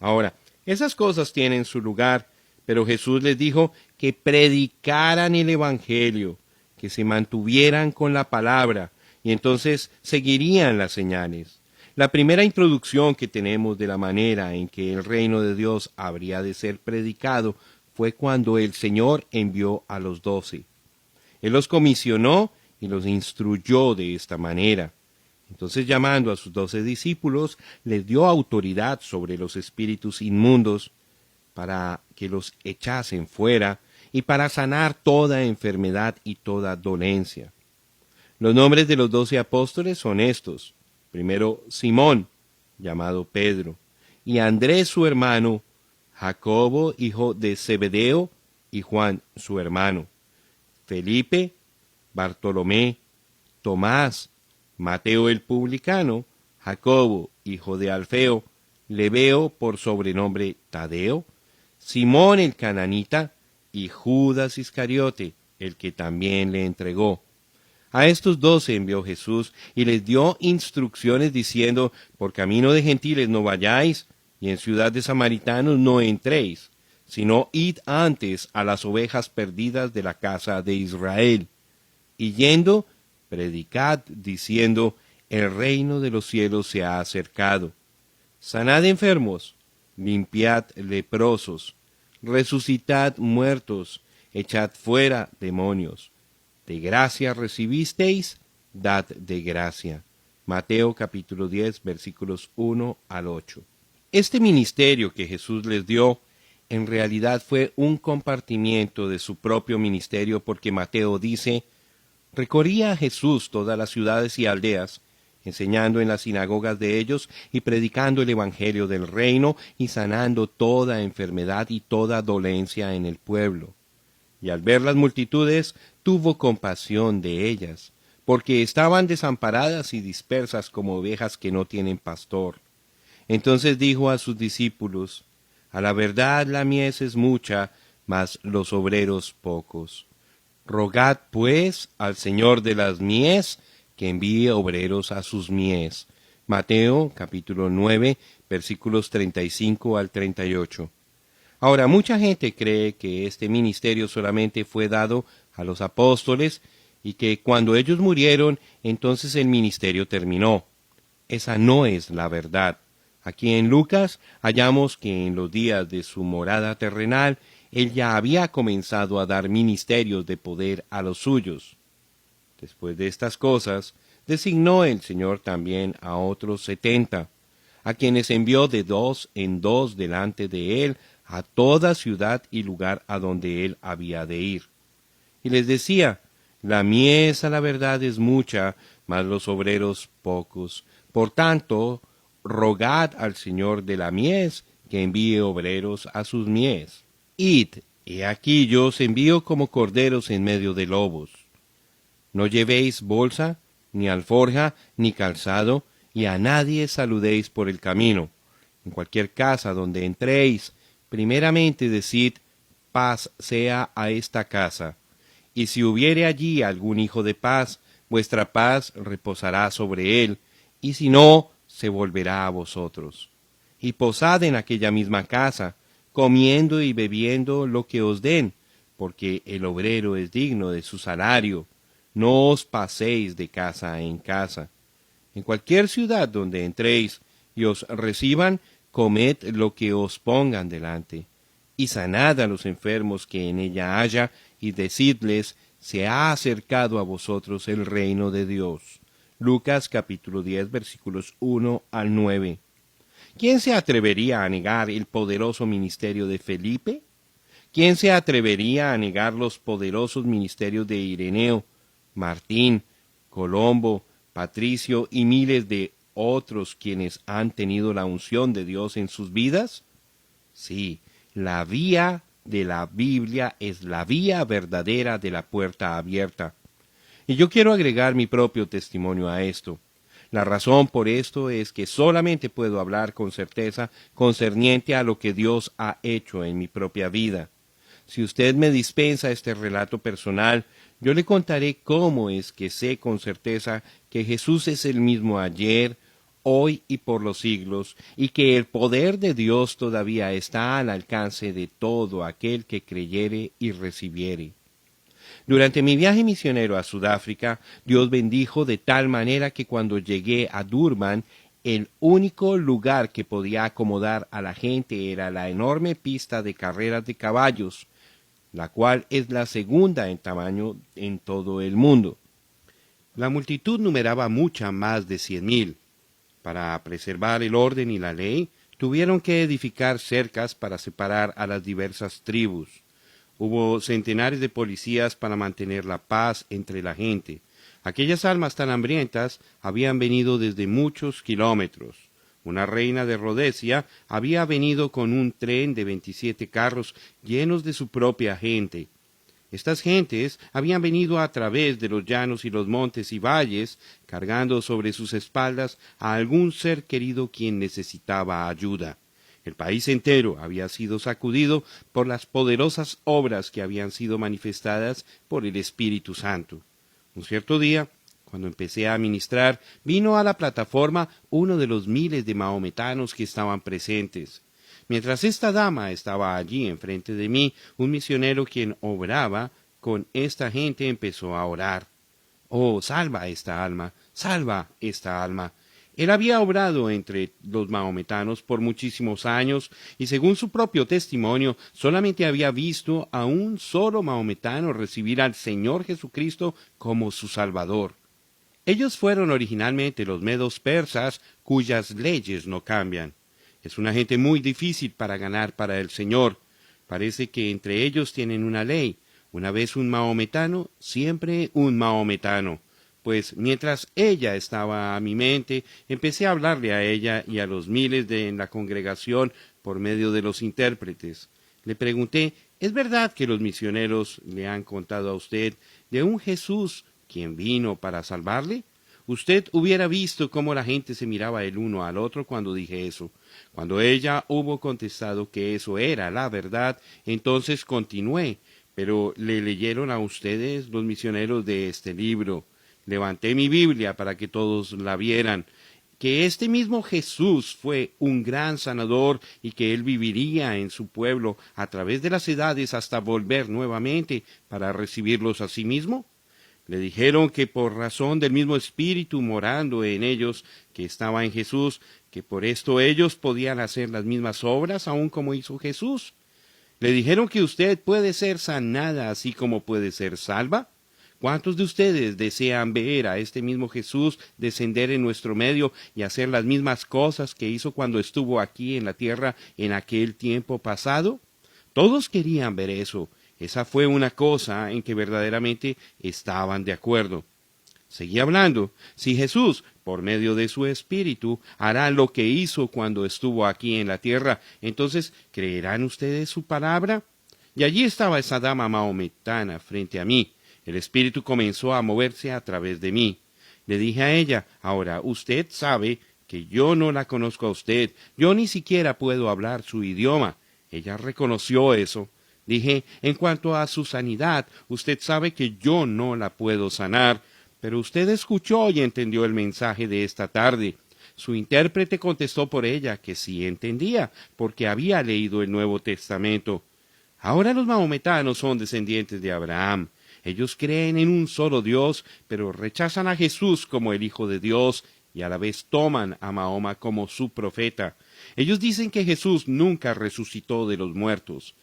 Speaker 1: Ahora, esas cosas tienen su lugar, pero Jesús les dijo que predicaran el Evangelio, que se mantuvieran con la palabra, y entonces seguirían las señales. La primera introducción que tenemos de la manera en que el reino de Dios habría de ser predicado fue cuando el Señor envió a los 12. Él los comisionó y los instruyó de esta manera. Entonces, llamando a sus 12 discípulos, les dio autoridad sobre los espíritus inmundos para que los echasen fuera y para sanar toda enfermedad y toda dolencia. Los nombres de los 12 apóstoles son estos. Primero, Simón, llamado Pedro, y Andrés su hermano, Jacobo, hijo de Zebedeo, y Juan su hermano, Felipe, Bartolomé, Tomás, Mateo el publicano, Jacobo, hijo de Alfeo, Lebeo por sobrenombre Tadeo, Simón el cananita, y Judas Iscariote, el que también le entregó. A estos 12 envió Jesús y les dio instrucciones diciendo: por camino de gentiles no vayáis, y en ciudad de samaritanos no entréis, sino id antes a las ovejas perdidas de la casa de Israel. Y yendo, predicad diciendo: el reino de los cielos se ha acercado. Sanad enfermos, limpiad leprosos, resucitad muertos, echad fuera demonios. De gracia recibisteis, dad de gracia. Mateo capítulo 10, versículos 1 al 8. Este ministerio que Jesús les dio, en realidad fue un compartimiento de su propio ministerio, porque Mateo dice: recorría Jesús todas las ciudades y aldeas, enseñando en las sinagogas de ellos y predicando el evangelio del reino y sanando toda enfermedad y toda dolencia en el pueblo. Y al ver las multitudes, tuvo compasión de ellas, porque estaban desamparadas y dispersas como ovejas que no tienen pastor. Entonces dijo a sus discípulos: a la verdad la mies es mucha, mas los obreros pocos. Rogad pues al Señor de las mies que envíe obreros a sus mies. Mateo capítulo 9, versículos 35 al 38. Ahora, mucha gente cree que este ministerio solamente fue dado a los apóstoles y que cuando ellos murieron, entonces el ministerio terminó. Esa no es la verdad. Aquí en Lucas hallamos que en los días de su morada terrenal, él ya había comenzado a dar ministerios de poder a los suyos. Después de estas cosas, designó el Señor también a otros 70, a quienes envió de 2 en 2 delante de él a toda ciudad y lugar a donde él había de ir. Y les decía: la mies a la verdad es mucha, mas los obreros pocos. Por tanto, rogad al Señor de la mies que envíe obreros a sus mies. Id, he aquí yo os envío como corderos en medio de lobos. No llevéis bolsa, ni alforja, ni calzado, y a nadie saludéis por el camino. En cualquier casa donde entréis, primeramente decid: paz sea a esta casa. Y si hubiere allí algún hijo de paz, vuestra paz reposará sobre él, y si no, se volverá a vosotros. Y posad en aquella misma casa, comiendo y bebiendo lo que os den, porque el obrero es digno de su salario. No os paséis de casa en casa. En cualquier ciudad donde entréis y os reciban, comed lo que os pongan delante, y sanad a los enfermos que en ella haya, y decidles, se ha acercado a vosotros el reino de Dios. Lucas capítulo 10 versículos 1 al 9. ¿Quién se atrevería a negar el poderoso ministerio de Felipe? ¿Quién se atrevería a negar los poderosos ministerios de Ireneo, Martín, Colombo, Patricio y miles de otros quienes han tenido la unción de Dios en sus vidas? Sí, la vía de la Biblia es la vía verdadera de la puerta abierta. Y yo quiero agregar mi propio testimonio a esto. La razón por esto es que solamente puedo hablar con certeza concerniente a lo que Dios ha hecho en mi propia vida. Si usted me dispensa este relato personal, yo le contaré cómo es que sé con certeza que Jesús es el mismo ayer, hoy y por los siglos, y que el poder de Dios todavía está al alcance de todo aquel que creyere y recibiere. Durante mi viaje misionero a Sudáfrica, Dios bendijo de tal manera que cuando llegué a Durban, el único lugar que podía acomodar a la gente era la enorme pista de carreras de caballos, la cual es la segunda en tamaño en todo el mundo. La multitud numeraba mucha más de 100,000. Para preservar el orden y la ley, tuvieron que edificar cercas para separar a las diversas tribus. Hubo centenares de policías para mantener la paz entre la gente. Aquellas almas tan hambrientas habían venido desde muchos kilómetros. Una reina de Rodesia había venido con un tren de 27 carros llenos de su propia gente. Estas gentes habían venido a través de los llanos y los montes y valles, cargando sobre sus espaldas a algún ser querido quien necesitaba ayuda. El país entero había sido sacudido por las poderosas obras que habían sido manifestadas por el Espíritu Santo. Un cierto día, cuando empecé a ministrar, vino a la plataforma uno de los miles de mahometanos que estaban presentes. Mientras esta dama estaba allí enfrente de mí, un misionero quien obraba con esta gente empezó a orar. «Oh, salva esta alma, salva esta alma». Él había obrado entre los mahometanos por muchísimos años y según su propio testimonio solamente había visto a un solo mahometano recibir al Señor Jesucristo como su Salvador. Ellos fueron originalmente los medos persas cuyas leyes no cambian. Es una gente muy difícil para ganar para el Señor. Parece que entre ellos tienen una ley. Una vez un mahometano, siempre un mahometano. Pues mientras ella estaba a mi mente, empecé a hablarle a ella y a los miles en la congregación por medio de los intérpretes. Le pregunté, ¿es verdad que los misioneros le han contado a usted de un Jesús quien vino para salvarle? Usted hubiera visto cómo la gente se miraba el uno al otro cuando dije eso. Cuando ella hubo contestado que eso era la verdad, entonces continué. Pero ¿le leyeron a ustedes los misioneros de este libro? Levanté mi Biblia para que todos la vieran, que este mismo Jesús fue un gran sanador y que él viviría en su pueblo a través de las edades hasta volver nuevamente para recibirlos a sí mismo. Le dijeron que por razón del mismo Espíritu morando en ellos, que estaba en Jesús, que por esto ellos podían hacer las mismas obras aun como hizo Jesús. Le dijeron que usted puede ser sanada así como puede ser salva. ¿Cuántos de ustedes desean ver a este mismo Jesús descender en nuestro medio y hacer las mismas cosas que hizo cuando estuvo aquí en la tierra en aquel tiempo pasado? Todos querían ver eso. Esa fue una cosa en que verdaderamente estaban de acuerdo. Seguí hablando. Si Jesús, por medio de su Espíritu, hará lo que hizo cuando estuvo aquí en la tierra, entonces, ¿creerán ustedes su palabra? Y allí estaba esa dama mahometana frente a mí. El Espíritu comenzó a moverse a través de mí. Le dije a ella, ahora usted sabe que yo no la conozco a usted, yo ni siquiera puedo hablar su idioma. Ella reconoció eso. Dije, en cuanto a su sanidad, usted sabe que yo no la puedo sanar, pero usted escuchó y entendió el mensaje de esta tarde. Su intérprete contestó por ella que sí entendía, porque había leído el Nuevo Testamento. Ahora los mahometanos son descendientes de Abraham. Ellos creen en un solo Dios, pero rechazan a Jesús como el Hijo de Dios y a la vez toman a Mahoma como su profeta. Ellos dicen que Jesús nunca resucitó de los muertos.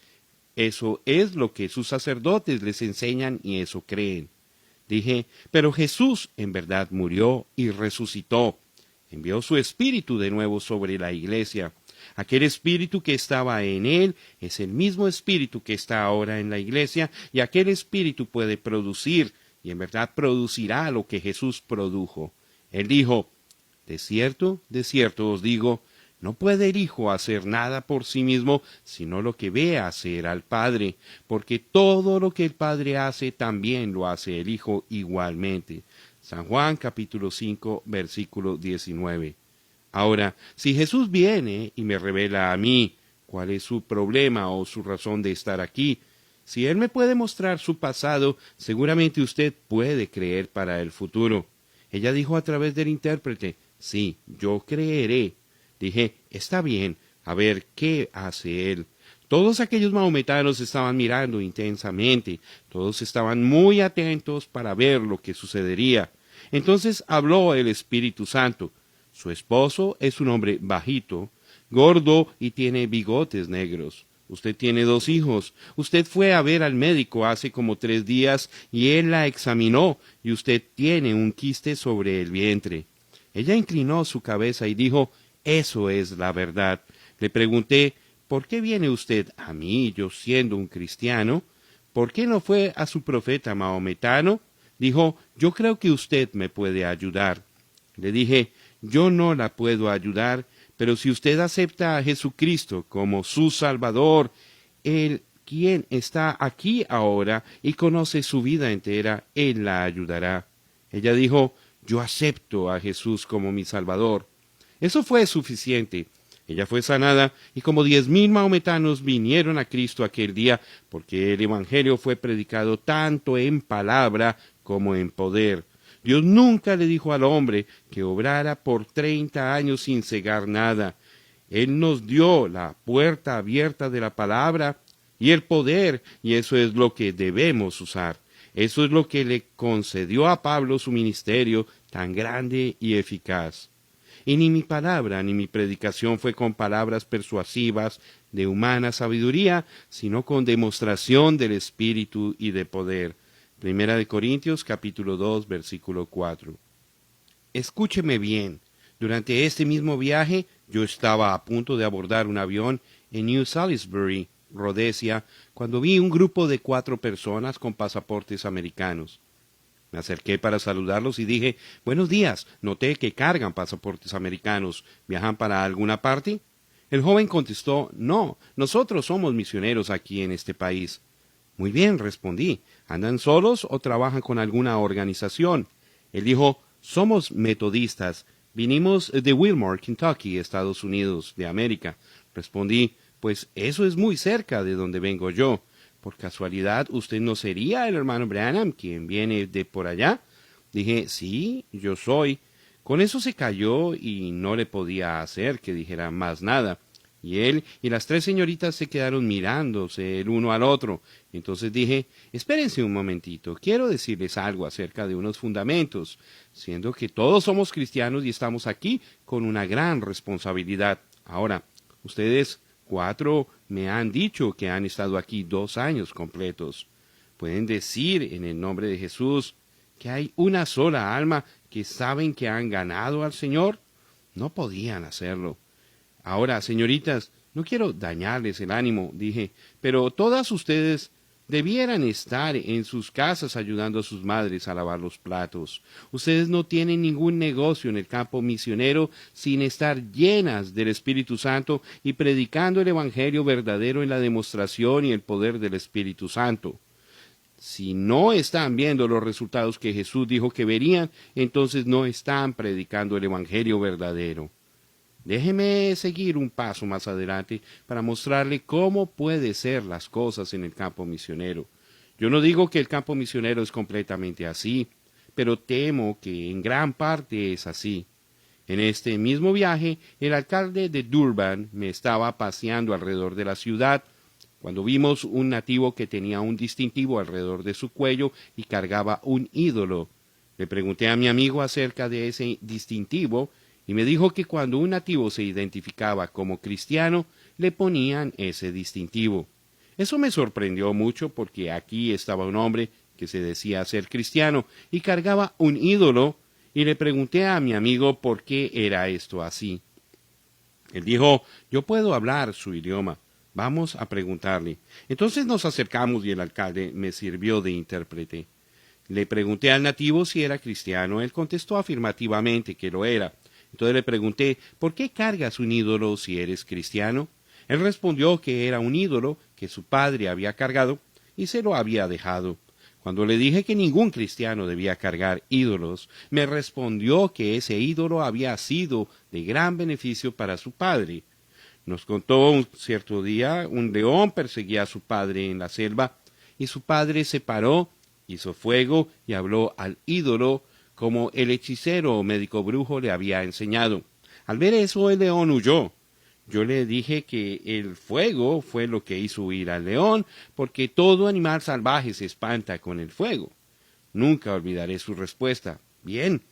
Speaker 1: Eso es lo que sus sacerdotes les enseñan y eso creen. Dije, pero Jesús en verdad murió y resucitó. Envió su espíritu de nuevo sobre la iglesia. Aquel espíritu que estaba en él es el mismo espíritu que está ahora en la iglesia, y aquel espíritu puede producir, y en verdad producirá lo que Jesús produjo. Él dijo, de cierto os digo, no puede el Hijo hacer nada por sí mismo, sino lo que ve hacer al Padre, porque todo lo que el Padre hace también lo hace el Hijo igualmente. San Juan capítulo 5, versículo 19. Ahora, si Jesús viene y me revela a mí cuál es su problema o su razón de estar aquí, si Él me puede mostrar su pasado, seguramente usted puede creer para el futuro. Ella dijo a través del intérprete, sí, yo creeré. Dije, está bien, a ver qué hace él. Todos aquellos mahometanos estaban mirando intensamente, todos estaban muy atentos para ver lo que sucedería. Entonces habló el Espíritu Santo. Su esposo es un hombre bajito, gordo y tiene bigotes negros. Usted tiene 2 hijos. Usted fue a ver al médico hace como 3 días y él la examinó y usted tiene un quiste sobre el vientre. Ella inclinó su cabeza y dijo, eso es la verdad. Le pregunté, ¿por qué viene usted a mí, yo siendo un cristiano? ¿Por qué no fue a su profeta mahometano? Dijo, yo creo que usted me puede ayudar. Le dije, yo no la puedo ayudar, pero si usted acepta a Jesucristo como su Salvador, Él, quien está aquí ahora y conoce su vida entera, Él la ayudará. Ella dijo, yo acepto a Jesús como mi Salvador. Eso fue suficiente. Ella fue sanada y como 10,000 mahometanos vinieron a Cristo aquel día porque el Evangelio fue predicado tanto en palabra como en poder. Dios nunca le dijo al hombre que obrara por 30 años sin cegar nada. Él nos dio la puerta abierta de la palabra y el poder, y eso es lo que debemos usar. Eso es lo que le concedió a Pablo su ministerio tan grande y eficaz. Y ni mi palabra ni mi predicación fue con palabras persuasivas de humana sabiduría, sino con demostración del Espíritu y de poder. Primera de Corintios capítulo 2 versículo 4. Escúcheme bien. Durante este mismo viaje yo estaba a punto de abordar un avión en New Salisbury, Rhodesia, cuando vi un grupo de 4 personas con pasaportes americanos. Me acerqué para saludarlos y dije, buenos días, noté que cargan pasaportes americanos. ¿Viajan para alguna parte? El joven contestó, no, nosotros somos misioneros aquí en este país. Muy bien, respondí, ¿andan solos o trabajan con alguna organización? Él dijo, somos metodistas, vinimos de Wilmore, Kentucky, Estados Unidos, de América. Respondí, pues eso es muy cerca de donde vengo yo. ¿Por casualidad usted no sería el hermano Branham quien viene de por allá? Dije, sí, yo soy. Con eso se calló y no le podía hacer que dijera más nada. Y él y las 3 señoritas se quedaron mirándose el uno al otro. Entonces dije, espérense un momentito, quiero decirles algo acerca de unos fundamentos, siendo que todos somos cristianos y estamos aquí con una gran responsabilidad. Ahora, ustedes 4 me han dicho que han estado aquí 2 años completos. Pueden decir en el nombre de Jesús que hay una sola alma que saben que han ganado al Señor. No podían hacerlo. Ahora, señoritas, no quiero dañarles el ánimo, dije, pero todas ustedes debieran estar en sus casas ayudando a sus madres a lavar los platos. Ustedes no tienen ningún negocio en el campo misionero sin estar llenas del Espíritu Santo y predicando el Evangelio verdadero en la demostración y el poder del Espíritu Santo. Si no están viendo los resultados que Jesús dijo que verían, entonces no están predicando el Evangelio verdadero. Déjeme seguir un paso más adelante para mostrarle cómo puede ser las cosas en el campo misionero. Yo no digo que el campo misionero es completamente así, pero temo que en gran parte es así. En este mismo viaje, el alcalde de Durban me estaba paseando alrededor de la ciudad, cuando vimos un nativo que tenía un distintivo alrededor de su cuello y cargaba un ídolo. Le pregunté a mi amigo acerca de ese distintivo y me dijo que cuando un nativo se identificaba como cristiano, le ponían ese distintivo. Eso me sorprendió mucho porque aquí estaba un hombre que se decía ser cristiano y cargaba un ídolo, y le pregunté a mi amigo por qué era esto así. Él dijo, yo puedo hablar su idioma, vamos a preguntarle. Entonces nos acercamos y el alcalde me sirvió de intérprete. Le pregunté al nativo si era cristiano. Él contestó afirmativamente que lo era. Entonces le pregunté, ¿por qué cargas un ídolo si eres cristiano? Él respondió que era un ídolo que su padre había cargado y se lo había dejado. Cuando le dije que ningún cristiano debía cargar ídolos, me respondió que ese ídolo había sido de gran beneficio para su padre. Nos contó un cierto día, un león perseguía a su padre en la selva, y su padre se paró, hizo fuego y habló al ídolo como el hechicero o médico brujo le había enseñado. Al ver eso, el león huyó. Yo le dije que el fuego fue lo que hizo huir al león, porque todo animal salvaje se espanta con el fuego. Nunca olvidaré su respuesta. Bien,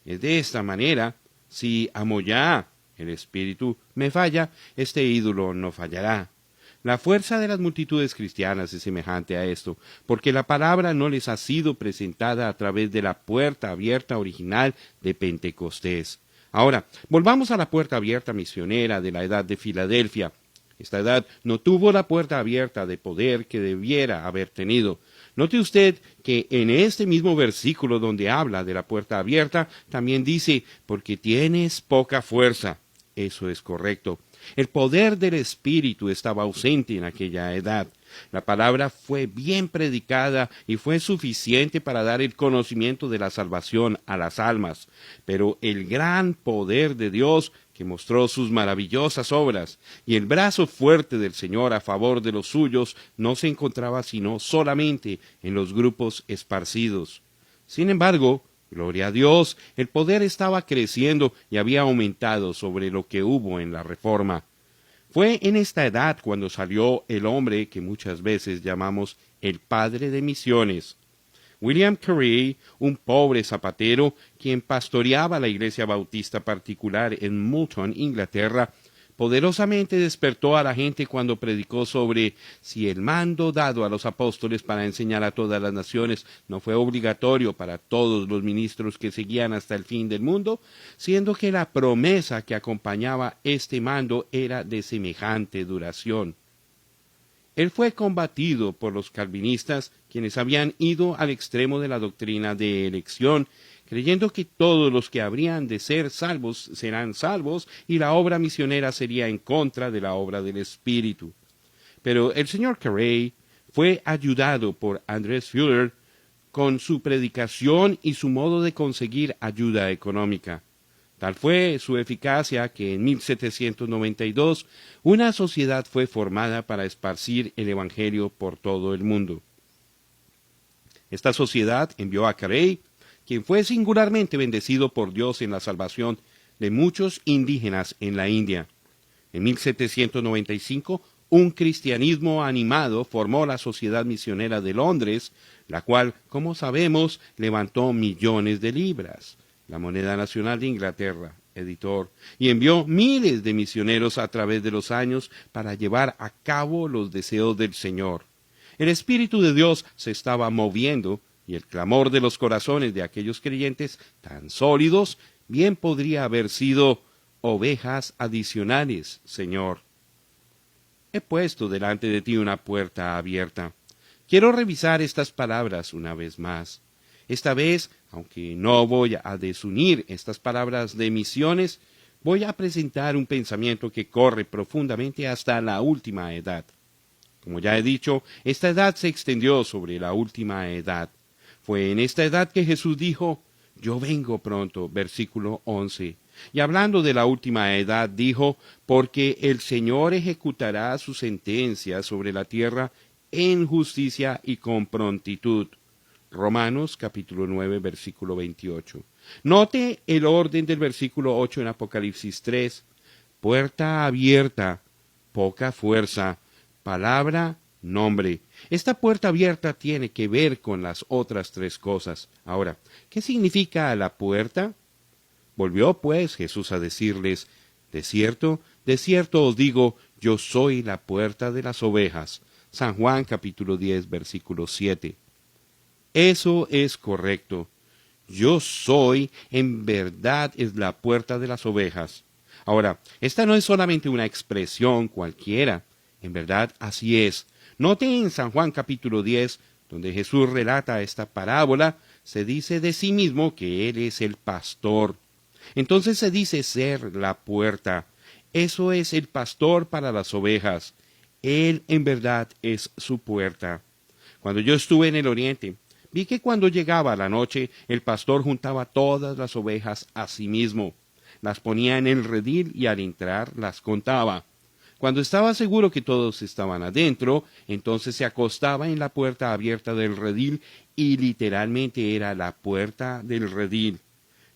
Speaker 1: es de esta manera, si Amoyá, el espíritu, me falla, este ídolo no fallará. La fuerza de las multitudes cristianas es semejante a esto, porque la palabra no les ha sido presentada a través de la puerta abierta original de Pentecostés. Ahora, volvamos a la puerta abierta misionera de la edad de Filadelfia. Esta edad no tuvo la puerta abierta de poder que debiera haber tenido. Note usted que en este mismo versículo donde habla de la puerta abierta, también dice, porque tienes poca fuerza. Eso es correcto. El poder del Espíritu estaba ausente en aquella edad. La palabra fue bien predicada y fue suficiente para dar el conocimiento de la salvación a las almas, pero el gran poder de Dios que mostró sus maravillosas obras y el brazo fuerte del Señor a favor de los suyos no se encontraba sino solamente en los grupos esparcidos. Sin embargo, gloria a Dios, el poder estaba creciendo y había aumentado sobre lo que hubo en la Reforma. Fue en esta edad cuando salió el hombre que muchas veces llamamos el padre de misiones. William Carey, un pobre zapatero, quien pastoreaba la iglesia bautista particular en Moulton, Inglaterra, poderosamente despertó a la gente cuando predicó sobre si el mando dado a los apóstoles para enseñar a todas las naciones no fue obligatorio para todos los ministros que seguían hasta el fin del mundo, siendo que la promesa que acompañaba este mando era de semejante duración. Él fue combatido por los calvinistas, quienes habían ido al extremo de la doctrina de elección, creyendo que todos los que habrían de ser salvos serán salvos y la obra misionera sería en contra de la obra del Espíritu. Pero el señor Carey fue ayudado por Andrés Fuller con su predicación y su modo de conseguir ayuda económica. Tal fue su eficacia que en 1792 una sociedad fue formada para esparcir el Evangelio por todo el mundo. Esta sociedad envió a Carey, quien fue singularmente bendecido por Dios en la salvación de muchos indígenas en la India. En 1795, un cristianismo animado formó la Sociedad Misionera de Londres, la cual, como sabemos, levantó millones de libras, la moneda nacional de Inglaterra, editor, y envió miles de misioneros a través de los años para llevar a cabo los deseos del Señor. El Espíritu de Dios se estaba moviendo, y el clamor de los corazones de aquellos creyentes tan sólidos bien podría haber sido ovejas adicionales, Señor. He puesto delante de ti una puerta abierta. Quiero revisar estas palabras una vez más. Esta vez, aunque no voy a desunir estas palabras de misiones, voy a presentar un pensamiento que corre profundamente hasta la última edad. Como ya he dicho, esta edad se extendió sobre la última edad. Fue en esta edad que Jesús dijo, yo vengo pronto, versículo 11. Y hablando de la última edad, dijo, porque el Señor ejecutará su sentencia sobre la tierra en justicia y con prontitud. Romanos capítulo 9, versículo 28. Note el orden del versículo 8 en Apocalipsis 3. Puerta abierta, poca fuerza, palabra, nombre. Esta puerta abierta tiene que ver con las otras tres cosas. Ahora, ¿qué significa la puerta? Volvió pues Jesús a decirles, de cierto os digo, yo soy la puerta de las ovejas. San Juan capítulo 10, versículo 7. Eso es correcto. Yo soy, en verdad, es la puerta de las ovejas. Ahora, esta no es solamente una expresión cualquiera. En verdad, así es. Note en San Juan capítulo 10, donde Jesús relata esta parábola, se dice de sí mismo que Él es el pastor. Entonces se dice ser la puerta. Eso es el pastor para las ovejas. Él en verdad es su puerta. Cuando yo estuve en el oriente, vi que cuando llegaba la noche, el pastor juntaba todas las ovejas a sí mismo. Las ponía en el redil y al entrar las contaba. Cuando estaba seguro que todos estaban adentro, entonces se acostaba en la puerta abierta del redil y literalmente era la puerta del redil.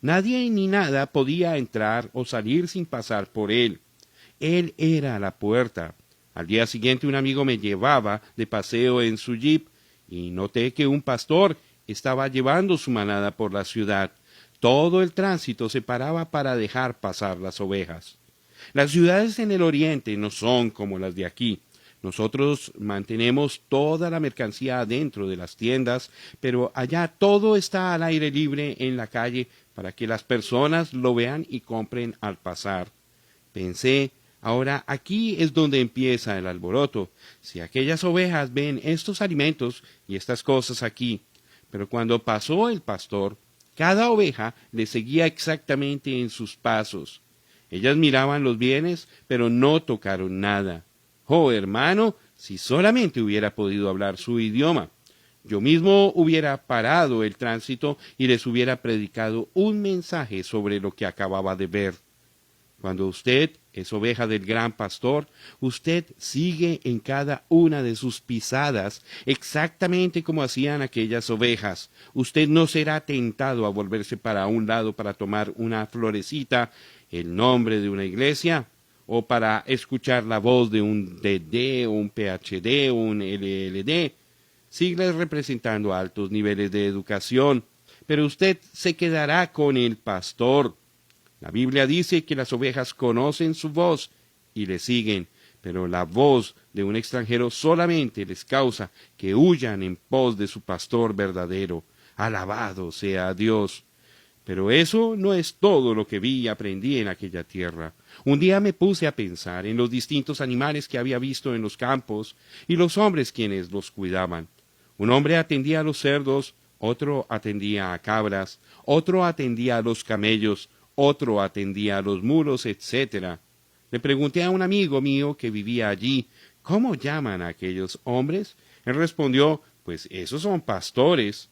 Speaker 1: Nadie ni nada podía entrar o salir sin pasar por él. Él era la puerta. Al día siguiente un amigo me llevaba de paseo en su jeep y noté que un pastor estaba llevando su manada por la ciudad. Todo el tránsito se paraba para dejar pasar las ovejas. Las ciudades en el oriente no son como las de aquí. Nosotros mantenemos toda la mercancía adentro de las tiendas, pero allá todo está al aire libre en la calle para que las personas lo vean y compren al pasar. Pensé, ahora aquí es donde empieza el alboroto. Si aquellas ovejas ven estos alimentos y estas cosas aquí, pero cuando pasó el pastor, cada oveja le seguía exactamente en sus pasos. Ellas miraban los bienes, pero no tocaron nada. Oh, hermano, si solamente hubiera podido hablar su idioma. Yo mismo hubiera parado el tránsito y les hubiera predicado un mensaje sobre lo que acababa de ver. Cuando usted es oveja del gran pastor, usted sigue en cada una de sus pisadas, exactamente como hacían aquellas ovejas. Usted no será tentado a volverse para un lado para tomar una florecita, el nombre de una iglesia, o para escuchar la voz de un DD o un PhD o un LLD, siglas representando altos niveles de educación, pero usted se quedará con el pastor. La Biblia dice que las ovejas conocen su voz y le siguen, pero la voz de un extranjero solamente les causa que huyan en pos de su pastor verdadero. Alabado sea Dios. Pero eso no es todo lo que vi y aprendí en aquella tierra. Un día me puse a pensar en los distintos animales que había visto en los campos y los hombres quienes los cuidaban. Un hombre atendía a los cerdos, otro atendía a cabras, otro atendía a los camellos, otro atendía a los mulos, etc. Le pregunté a un amigo mío que vivía allí, ¿cómo llaman a aquellos hombres? Él respondió, pues esos son pastores.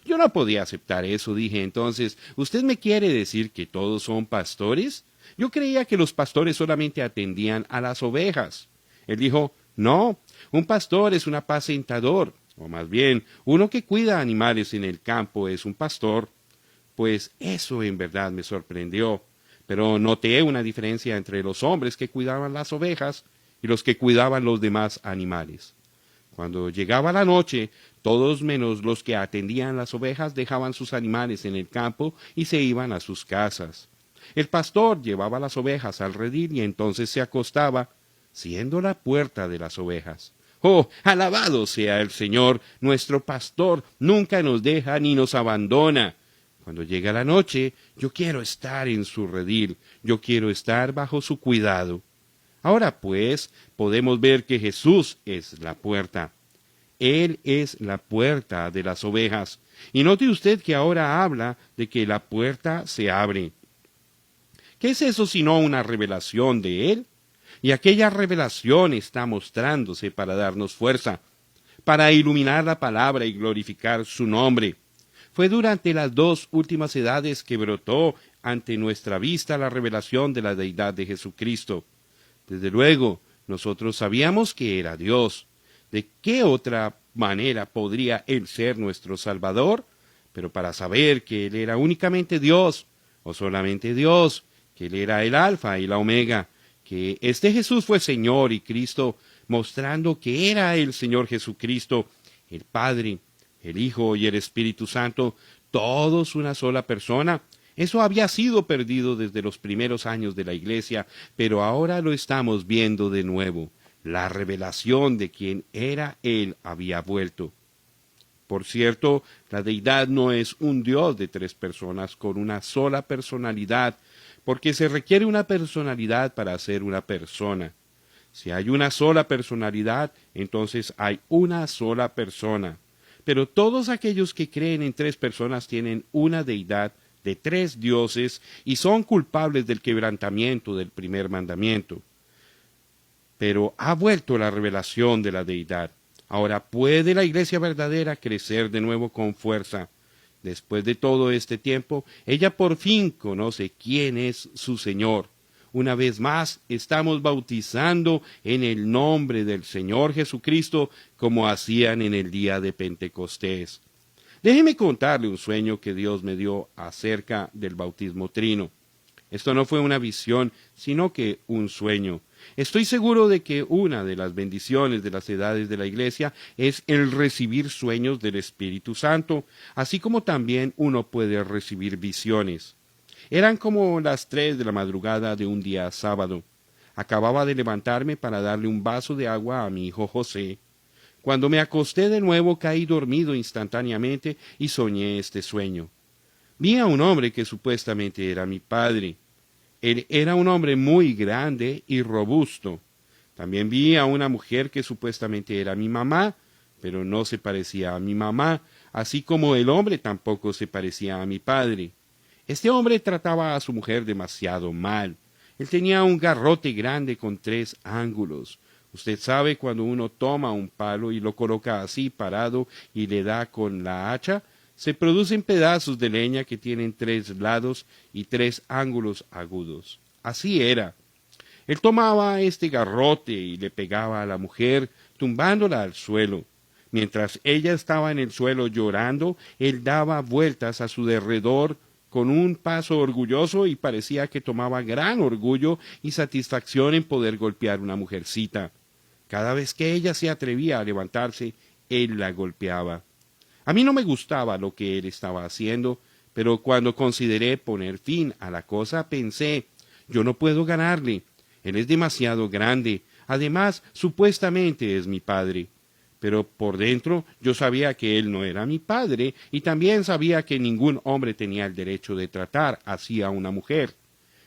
Speaker 1: Yo no podía aceptar eso, dije entonces, ¿usted me quiere decir que todos son pastores? Yo creía que los pastores solamente atendían a las ovejas. Él dijo, no, un pastor es un apacentador, o más bien, uno que cuida animales en el campo es un pastor. Pues eso en verdad me sorprendió, pero noté una diferencia entre los hombres que cuidaban las ovejas y los que cuidaban los demás animales. Cuando llegaba la noche, todos menos los que atendían las ovejas dejaban sus animales en el campo y se iban a sus casas. El pastor llevaba las ovejas al redil y entonces se acostaba, siendo la puerta de las ovejas. ¡Oh, alabado sea el Señor! Nuestro pastor nunca nos deja ni nos abandona. Cuando llega la noche, yo quiero estar en su redil, yo quiero estar bajo su cuidado. Ahora pues, podemos ver que Jesús es la puerta. Él es la puerta de las ovejas. Y note usted que ahora habla de que la puerta se abre. ¿Qué es eso sino una revelación de Él? Y aquella revelación está mostrándose para darnos fuerza, para iluminar la palabra y glorificar su nombre. Fue durante las dos últimas edades que brotó ante nuestra vista la revelación de la deidad de Jesucristo. Desde luego, nosotros sabíamos que era Dios. ¿De qué otra manera podría Él ser nuestro Salvador, pero para saber que Él era únicamente Dios, o solamente Dios, que Él era el Alfa y la Omega, que este Jesús fue Señor y Cristo, mostrando que era el Señor Jesucristo, el Padre, el Hijo y el Espíritu Santo, todos una sola persona. Eso había sido perdido desde los primeros años de la Iglesia, pero ahora lo estamos viendo de nuevo. La revelación de quién era Él había vuelto. Por cierto, la deidad no es un Dios de tres personas con una sola personalidad, porque se requiere una personalidad para ser una persona. Si hay una sola personalidad, entonces hay una sola persona. Pero todos aquellos que creen en tres personas tienen una deidad de tres dioses y son culpables del quebrantamiento del primer mandamiento. Pero ha vuelto la revelación de la deidad. Ahora puede la iglesia verdadera crecer de nuevo con fuerza. Después de todo este tiempo, ella por fin conoce quién es su Señor. Una vez más, estamos bautizando en el nombre del Señor Jesucristo, como hacían en el día de Pentecostés. Déjeme contarle un sueño que Dios me dio acerca del bautismo trino. Esto no fue una visión, sino que un sueño. Estoy seguro de que una de las bendiciones de las edades de la Iglesia es el recibir sueños del Espíritu Santo, así como también uno puede recibir visiones. Eran como las 3 de la madrugada de un día sábado. Acababa de levantarme para darle un vaso de agua a mi hijo José. Cuando me acosté de nuevo caí dormido instantáneamente y soñé este sueño. Vi a un hombre que supuestamente era mi padre. Él era un hombre muy grande y robusto. También vi a una mujer que supuestamente era mi mamá, pero no se parecía a mi mamá, así como el hombre tampoco se parecía a mi padre. Este hombre trataba a su mujer demasiado mal. Él tenía un garrote grande con 3 ángulos. Usted sabe cuando uno toma un palo y lo coloca así parado y le da con la hacha, se producen pedazos de leña que tienen 3 lados y 3 ángulos agudos. Así era. Él tomaba este garrote y le pegaba a la mujer, tumbándola al suelo. Mientras ella estaba en el suelo llorando, él daba vueltas a su derredor con un paso orgulloso y parecía que tomaba gran orgullo y satisfacción en poder golpear una mujercita. Cada vez que ella se atrevía a levantarse, él la golpeaba. A mí no me gustaba lo que él estaba haciendo, pero cuando consideré poner fin a la cosa pensé, yo no puedo ganarle, él es demasiado grande, además supuestamente es mi padre. Pero por dentro yo sabía que él no era mi padre y también sabía que ningún hombre tenía el derecho de tratar así a una mujer.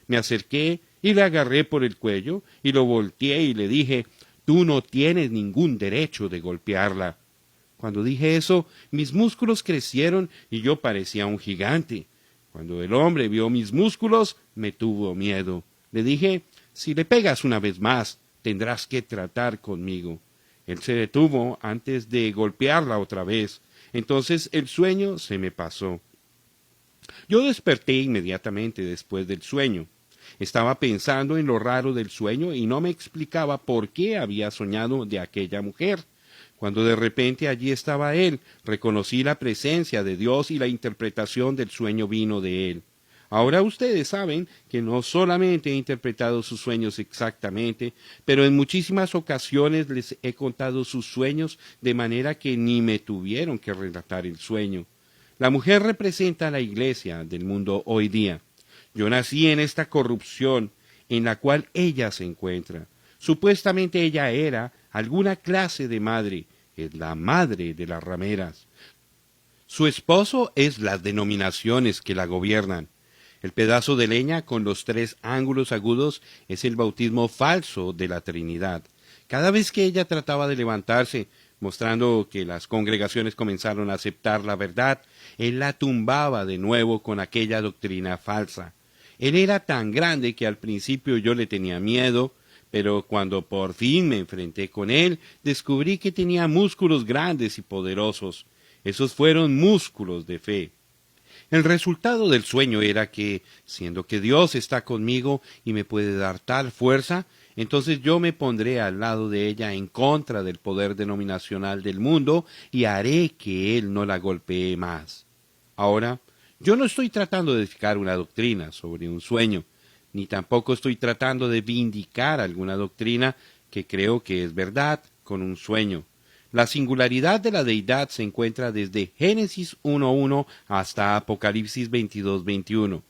Speaker 1: Me acerqué y le agarré por el cuello y lo volteé y le dije, tú no tienes ningún derecho de golpearla. Cuando dije eso, mis músculos crecieron y yo parecía un gigante. Cuando el hombre vio mis músculos, me tuvo miedo. Le dije, si le pegas una vez más, tendrás que tratar conmigo. Él se detuvo antes de golpearla otra vez. Entonces el sueño se me pasó. Yo desperté inmediatamente después del sueño. Estaba pensando en lo raro del sueño y no me explicaba por qué había soñado de aquella mujer. Cuando de repente allí estaba él, reconocí la presencia de Dios y la interpretación del sueño vino de él. Ahora ustedes saben que no solamente he interpretado sus sueños exactamente, pero en muchísimas ocasiones les he contado sus sueños de manera que ni me tuvieron que relatar el sueño. La mujer representa a la iglesia del mundo hoy día. Yo nací en esta corrupción en la cual ella se encuentra. Supuestamente ella era alguna clase de madre, es la madre de las rameras. Su esposo es las denominaciones que la gobiernan. El pedazo de leña con los 3 ángulos agudos es el bautismo falso de la Trinidad. Cada vez que ella trataba de levantarse, mostrando que las congregaciones comenzaron a aceptar la verdad, él la tumbaba de nuevo con aquella doctrina falsa. Él era tan grande que al principio yo le tenía miedo, pero cuando por fin me enfrenté con él, descubrí que tenía músculos grandes y poderosos. Esos fueron músculos de fe. El resultado del sueño era que, siendo que Dios está conmigo y me puede dar tal fuerza, entonces yo me pondré al lado de ella en contra del poder denominacional del mundo y haré que él no la golpee más. Ahora, yo no estoy tratando de edificar una doctrina sobre un sueño, ni tampoco estoy tratando de vindicar alguna doctrina que creo que es verdad con un sueño. La singularidad de la deidad se encuentra desde Génesis 1:1 hasta Apocalipsis 22:21.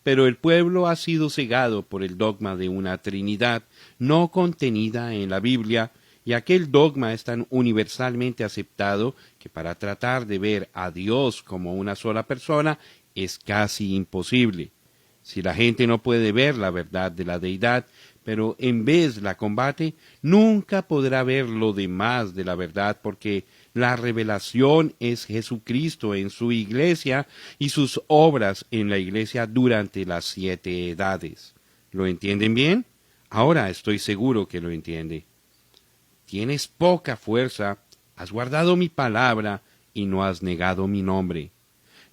Speaker 1: Pero el pueblo ha sido cegado por el dogma de una Trinidad no contenida en la Biblia, y aquel dogma es tan universalmente aceptado que para tratar de ver a Dios como una sola persona es casi imposible. Si la gente no puede ver la verdad de la deidad, pero en vez la combate, nunca podrá ver lo demás de la verdad, porque la revelación es Jesucristo en su iglesia y sus obras en la iglesia durante las 7 edades. ¿Lo entienden bien? Ahora estoy seguro que lo entiende. Tienes poca fuerza, has guardado mi palabra y no has negado mi nombre.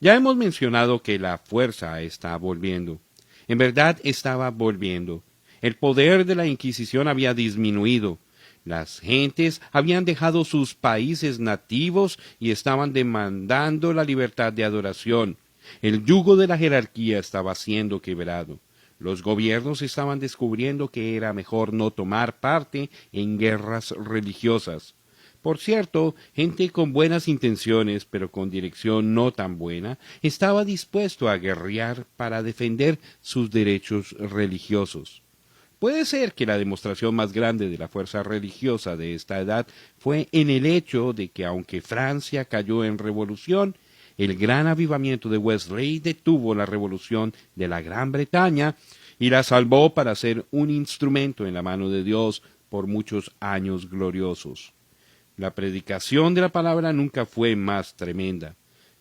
Speaker 1: Ya hemos mencionado que la fuerza está volviendo. En verdad estaba volviendo. El poder de la Inquisición había disminuido. Las gentes habían dejado sus países nativos y estaban demandando la libertad de adoración. El yugo de la jerarquía estaba siendo quebrado. Los gobiernos estaban descubriendo que era mejor no tomar parte en guerras religiosas. Por cierto, gente con buenas intenciones, pero con dirección no tan buena, estaba dispuesto a guerrear para defender sus derechos religiosos. Puede ser que la demostración más grande de la fuerza religiosa de esta edad fue en el hecho de que aunque Francia cayó en revolución, el gran avivamiento de Wesley detuvo la revolución de la Gran Bretaña y la salvó para ser un instrumento en la mano de Dios por muchos años gloriosos. La predicación de la palabra nunca fue más tremenda.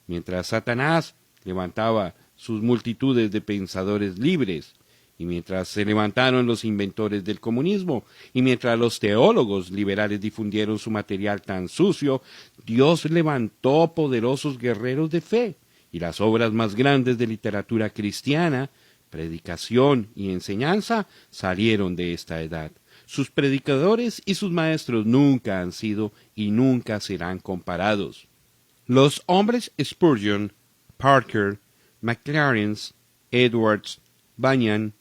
Speaker 1: Mientras Satanás levantaba sus multitudes de pensadores libres, y mientras se levantaron los inventores del comunismo, y mientras los teólogos liberales difundieron su material tan sucio, Dios levantó poderosos guerreros de fe, y las obras más grandes de literatura cristiana, predicación y enseñanza salieron de esta edad. Sus predicadores y sus maestros nunca han sido y nunca serán comparados. Los hombres Spurgeon, Parker, Maclaren, Edwards, Bunyan,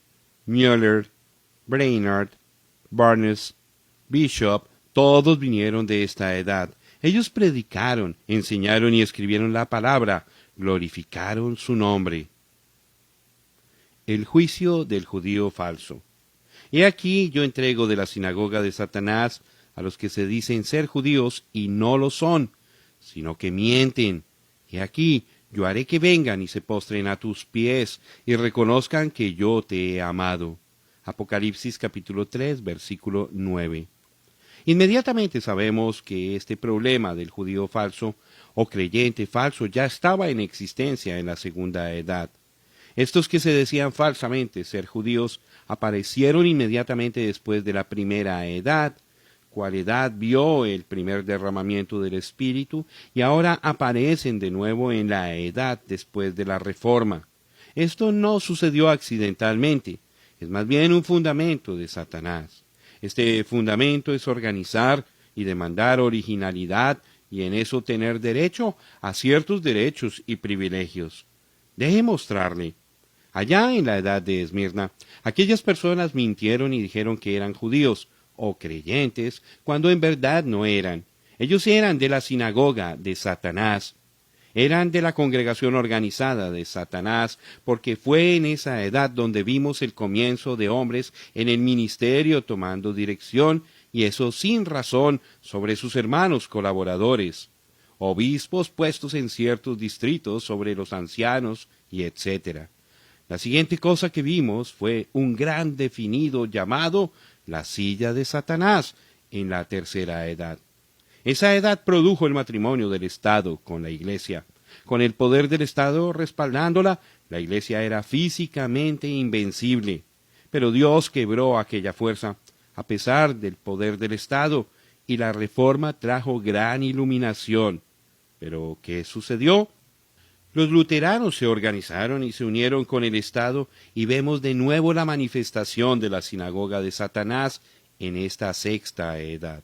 Speaker 1: Mueller, Brainerd, Barnes, Bishop, todos vinieron de esta edad. Ellos predicaron, enseñaron y escribieron la palabra, glorificaron su nombre. El juicio del judío falso. He aquí yo entrego de la sinagoga de Satanás a los que se dicen ser judíos y no lo son, sino que mienten. He aquí yo haré que vengan y se postren a tus pies y reconozcan que yo te he amado. Apocalipsis capítulo 3, versículo 9. Inmediatamente sabemos que este problema del judío falso o creyente falso ya estaba en existencia en la segunda edad. Estos que se decían falsamente ser judíos aparecieron inmediatamente después de la primera edad, cual edad vio el primer derramamiento del Espíritu, y ahora aparecen de nuevo en la edad después de la Reforma. Esto no sucedió accidentalmente, es más bien un fundamento de Satanás. Este fundamento es organizar y demandar originalidad y en eso tener derecho a ciertos derechos y privilegios. Deje mostrarle. Allá en la edad de Esmirna, aquellas personas mintieron y dijeron que eran judíos o creyentes, cuando en verdad no eran. Ellos eran de la sinagoga de Satanás. Eran de la congregación organizada de Satanás, porque fue en esa edad donde vimos el comienzo de hombres en el ministerio tomando dirección, y eso sin razón, sobre sus hermanos colaboradores. Obispos puestos en ciertos distritos sobre los ancianos, y etc. La siguiente cosa que vimos fue un gran definido llamado la silla de Satanás en la tercera edad. Esa edad produjo el matrimonio del Estado con la Iglesia. Con el poder del Estado respaldándola, la Iglesia era físicamente invencible. Pero Dios quebró aquella fuerza, a pesar del poder del Estado, y la Reforma trajo gran iluminación. ¿Pero qué sucedió? Los luteranos se organizaron y se unieron con el Estado y vemos de nuevo la manifestación de la sinagoga de Satanás en esta sexta edad.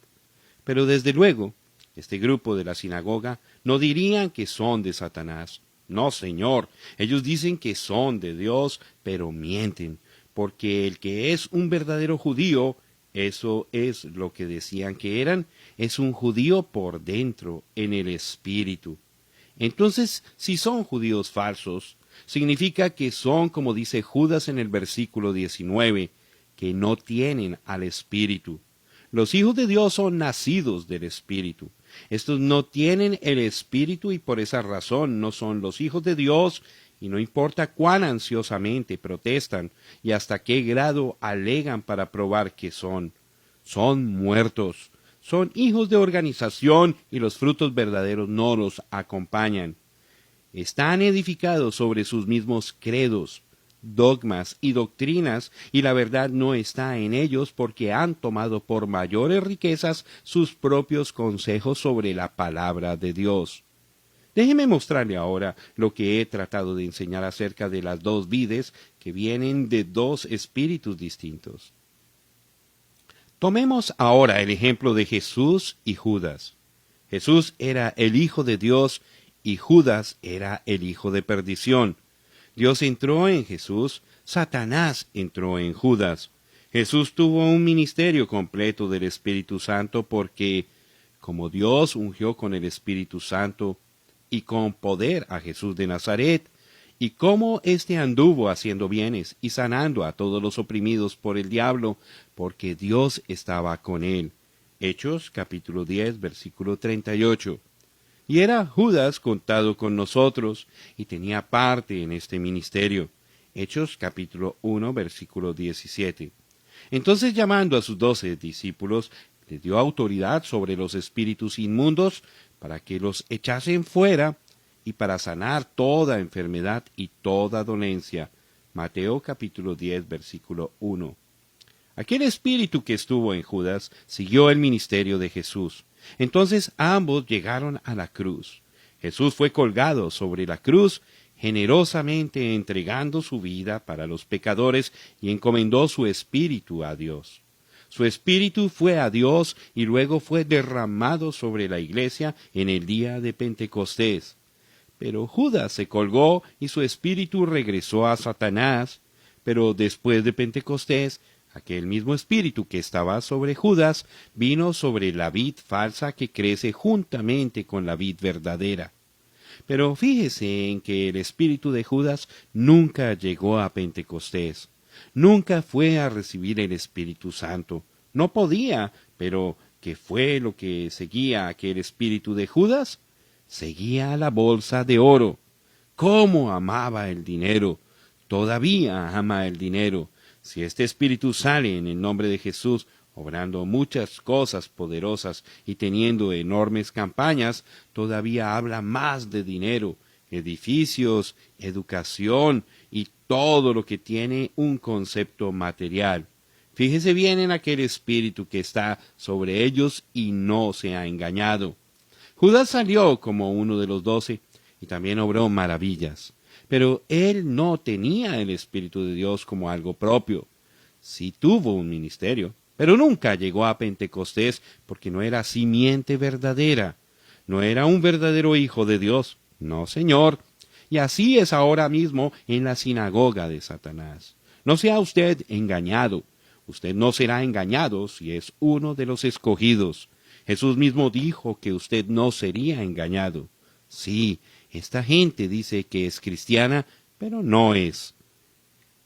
Speaker 1: Pero desde luego, este grupo de la sinagoga no dirían que son de Satanás. No, Señor, ellos dicen que son de Dios, pero mienten, porque el que es un verdadero judío, eso es lo que decían que eran, es un judío por dentro, en el espíritu. Entonces, si son judíos falsos, significa que son, como dice Judas en el versículo 19, que no tienen al Espíritu. Los hijos de Dios son nacidos del Espíritu. Estos no tienen el Espíritu y por esa razón no son los hijos de Dios, y no importa cuán ansiosamente protestan y hasta qué grado alegan para probar que son. Son muertos. Son hijos de organización y los frutos verdaderos no los acompañan. Están edificados sobre sus mismos credos, dogmas y doctrinas, y la verdad no está en ellos porque han tomado por mayores riquezas sus propios consejos sobre la palabra de Dios. Déjeme mostrarle ahora lo que he tratado de enseñar acerca de las dos vides que vienen de dos espíritus distintos. Tomemos ahora el ejemplo de Jesús y Judas. Jesús era el Hijo de Dios y Judas era el hijo de perdición. Dios entró en Jesús, Satanás entró en Judas. Jesús tuvo un ministerio completo del Espíritu Santo porque, como Dios ungió con el Espíritu Santo y con poder a Jesús de Nazaret, y como éste anduvo haciendo bienes y sanando a todos los oprimidos por el diablo, porque Dios estaba con él. Hechos capítulo 10, versículo 38. Y era Judas contado con nosotros, y tenía parte en este ministerio. Hechos capítulo 1, versículo 17. Entonces, llamando a sus 12 discípulos, les dio autoridad sobre los espíritus inmundos, para que los echasen fuera, y para sanar toda enfermedad y toda dolencia. Mateo capítulo 10, versículo 1. Aquel espíritu que estuvo en Judas siguió el ministerio de Jesús. Entonces ambos llegaron a la cruz. Jesús fue colgado sobre la cruz, generosamente entregando su vida para los pecadores y encomendó su espíritu a Dios. Su espíritu fue a Dios y luego fue derramado sobre la iglesia en el día de Pentecostés. Pero Judas se colgó y su espíritu regresó a Satanás. Pero después de Pentecostés, aquel mismo espíritu que estaba sobre Judas vino sobre la vid falsa que crece juntamente con la vid verdadera. Pero fíjese en que el espíritu de Judas nunca llegó a Pentecostés. Nunca fue a recibir el Espíritu Santo. No podía, pero ¿qué fue lo que seguía aquel espíritu de Judas? Seguía la bolsa de oro. ¡Cómo amaba el dinero! Todavía ama el dinero. Si este espíritu sale en el nombre de Jesús, obrando muchas cosas poderosas y teniendo enormes campañas, todavía habla más de dinero, edificios, educación y todo lo que tiene un concepto material. Fíjese bien en aquel espíritu que está sobre ellos y no se ha engañado. Judas salió como uno de los 12 y también obró maravillas, pero él no tenía el Espíritu de Dios como algo propio. Sí tuvo un ministerio, pero nunca llegó a Pentecostés porque no era simiente verdadera. No era un verdadero hijo de Dios. No, Señor. Y así es ahora mismo en la sinagoga de Satanás. No sea usted engañado. Usted no será engañado si es uno de los escogidos. Jesús mismo dijo que usted no sería engañado. Sí, esta gente dice que es cristiana, pero no es.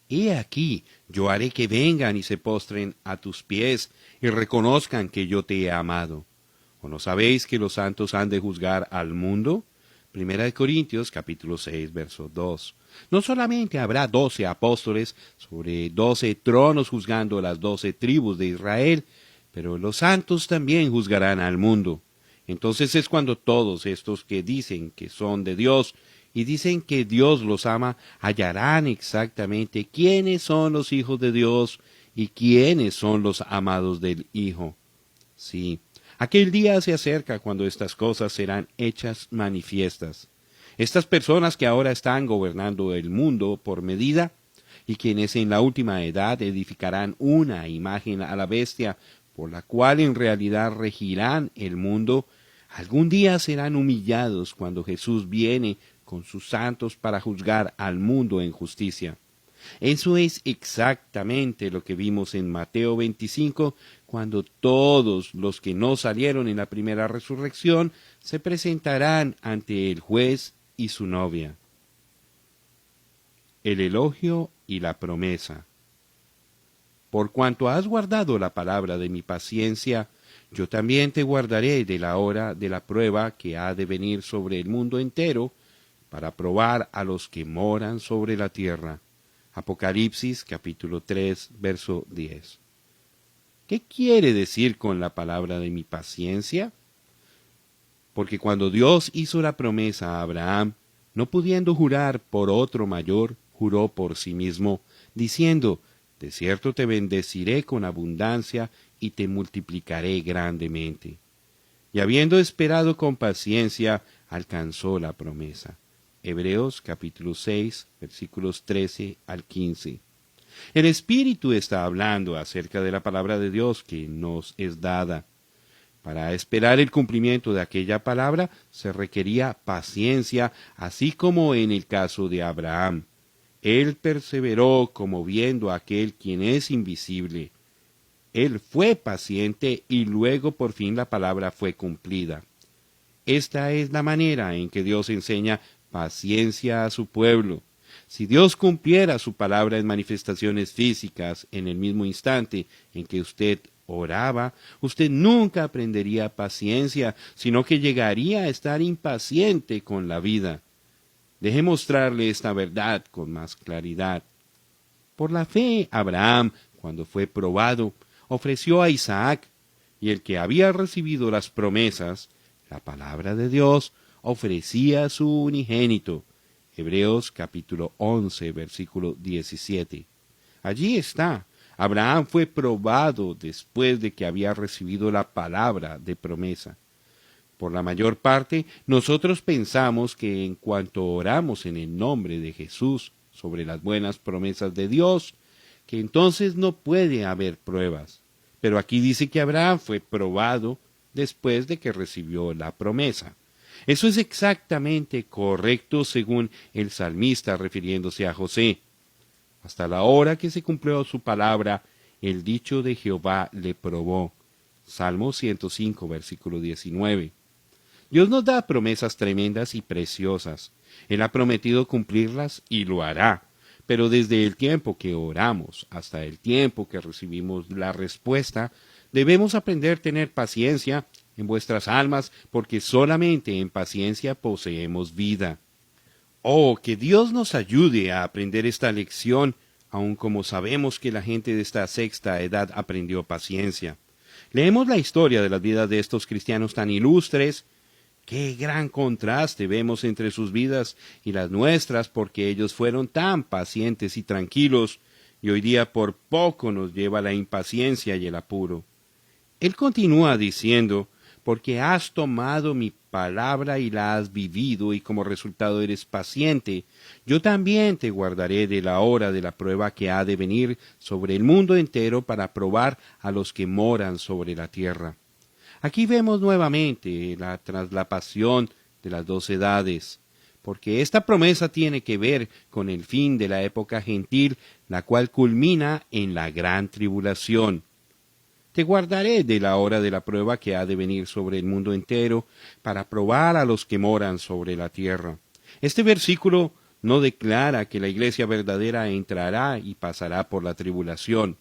Speaker 1: He aquí, yo haré que vengan y se postren a tus pies y reconozcan que yo te he amado. ¿O no sabéis que los santos han de juzgar al mundo? Primera de Corintios, capítulo 6, verso 2. No solamente habrá 12 apóstoles sobre 12 tronos juzgando las 12 tribus de Israel, pero los santos también juzgarán al mundo. Entonces es cuando todos estos que dicen que son de Dios y dicen que Dios los ama, hallarán exactamente quiénes son los hijos de Dios y quiénes son los amados del Hijo. Sí, aquel día se acerca cuando estas cosas serán hechas manifiestas. Estas personas que ahora están gobernando el mundo por medida, y quienes en la última edad edificarán una imagen a la bestia, por la cual en realidad regirán el mundo, algún día serán humillados cuando Jesús viene con sus santos para juzgar al mundo en justicia. Eso es exactamente lo que vimos en Mateo 25, cuando todos los que no salieron en la primera resurrección se presentarán ante el juez y su novia. El elogio y la promesa. Por cuanto has guardado la palabra de mi paciencia, yo también te guardaré de la hora de la prueba que ha de venir sobre el mundo entero, para probar a los que moran sobre la tierra. Apocalipsis capítulo 3, verso 10. ¿Qué quiere decir con la palabra de mi paciencia? Porque cuando Dios hizo la promesa a Abraham, no pudiendo jurar por otro mayor, juró por sí mismo, diciendo, de cierto te bendeciré con abundancia y te multiplicaré grandemente. Y habiendo esperado con paciencia, alcanzó la promesa. Hebreos capítulo 6, versículos 13 al 15. El Espíritu está hablando acerca de la palabra de Dios que nos es dada. Para esperar el cumplimiento de aquella palabra se requería paciencia, así como en el caso de Abraham. Él perseveró como viendo a aquel quien es invisible. Él fue paciente y luego por fin la palabra fue cumplida. Esta es la manera en que Dios enseña paciencia a su pueblo. Si Dios cumpliera su palabra en manifestaciones físicas en el mismo instante en que usted oraba, usted nunca aprendería paciencia, sino que llegaría a estar impaciente con la vida. Deje mostrarle esta verdad con más claridad. Por la fe, Abraham, cuando fue probado, ofreció a Isaac, y el que había recibido las promesas, la palabra de Dios, ofrecía a su unigénito. Hebreos capítulo 11, versículo 17. Allí está. Abraham fue probado después de que había recibido la palabra de promesa. Por la mayor parte, nosotros pensamos que en cuanto oramos en el nombre de Jesús sobre las buenas promesas de Dios, que entonces no puede haber pruebas. Pero aquí dice que Abraham fue probado después de que recibió la promesa. Eso es exactamente correcto según el salmista refiriéndose a José. Hasta la hora que se cumplió su palabra, el dicho de Jehová le probó. Salmo 105, versículo 19. Dios nos da promesas tremendas y preciosas. Él ha prometido cumplirlas y lo hará. Pero desde el tiempo que oramos hasta el tiempo que recibimos la respuesta, debemos aprender a tener paciencia en vuestras almas, porque solamente en paciencia poseemos vida. Oh, que Dios nos ayude a aprender esta lección, aun como sabemos que la gente de esta sexta edad aprendió paciencia. Leemos la historia de las vidas de estos cristianos tan ilustres. Qué gran contraste vemos entre sus vidas y las nuestras, porque ellos fueron tan pacientes y tranquilos, y hoy día por poco nos lleva la impaciencia y el apuro. Él continúa diciendo, porque has tomado mi palabra y la has vivido, y como resultado eres paciente, yo también te guardaré de la hora de la prueba que ha de venir sobre el mundo entero para probar a los que moran sobre la tierra. Aquí vemos nuevamente la traslapación de las dos edades, porque esta promesa tiene que ver con el fin de la época gentil, la cual culmina en la gran tribulación. Te guardaré de la hora de la prueba que ha de venir sobre el mundo entero, para probar a los que moran sobre la tierra. Este versículo no declara que la iglesia verdadera entrará y pasará por la tribulación.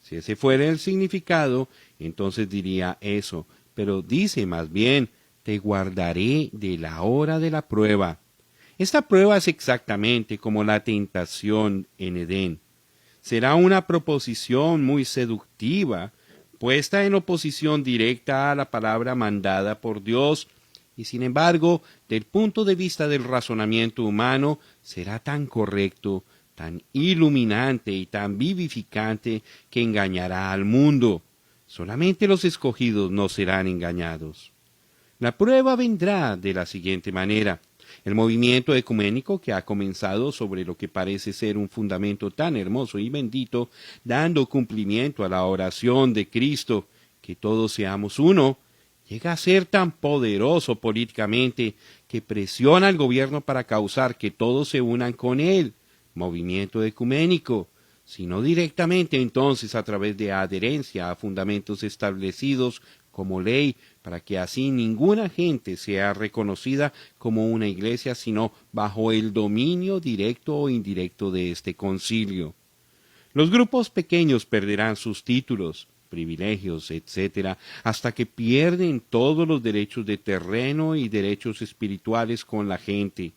Speaker 1: Si ese fuera el significado, entonces diría eso, pero dice más bien, te guardaré de la hora de la prueba. Esta prueba es exactamente como la tentación en Edén. Será una proposición muy seductiva, puesta en oposición directa a la palabra mandada por Dios, y sin embargo, del punto de vista del razonamiento humano, será tan correcto, tan iluminante y tan vivificante que engañará al mundo. Solamente los escogidos no serán engañados. La prueba vendrá de la siguiente manera. El movimiento ecuménico que ha comenzado sobre lo que parece ser un fundamento tan hermoso y bendito, dando cumplimiento a la oración de Cristo, que todos seamos uno, llega a ser tan poderoso políticamente que presiona al gobierno para causar que todos se unan con él. Movimiento ecuménico, sino directamente entonces a través de adherencia a fundamentos establecidos como ley, para que así ninguna gente sea reconocida como una iglesia, sino bajo el dominio directo o indirecto de este concilio. Los grupos pequeños perderán sus títulos, privilegios, etc., hasta que pierden todos los derechos de terreno y derechos espirituales con la gente.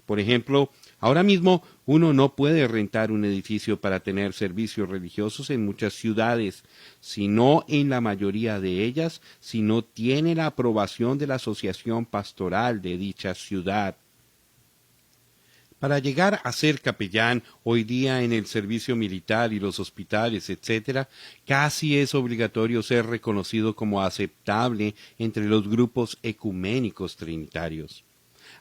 Speaker 1: Por ejemplo, ahora mismo uno no puede rentar un edificio para tener servicios religiosos en muchas ciudades, sino en la mayoría de ellas, si no tiene la aprobación de la asociación pastoral de dicha ciudad. Para llegar a ser capellán hoy día en el servicio militar y los hospitales, etc., casi es obligatorio ser reconocido como aceptable entre los grupos ecuménicos trinitarios.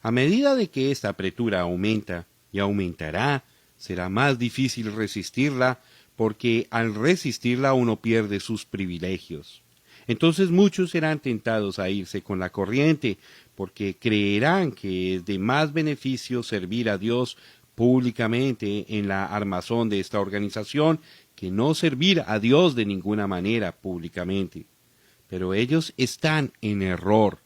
Speaker 1: A medida de que esta apretura aumenta y aumentará, será más difícil resistirla, porque al resistirla uno pierde sus privilegios. Entonces muchos serán tentados a irse con la corriente, porque creerán que es de más beneficio servir a Dios públicamente en la armazón de esta organización que no servir a Dios de ninguna manera públicamente. Pero ellos están en error.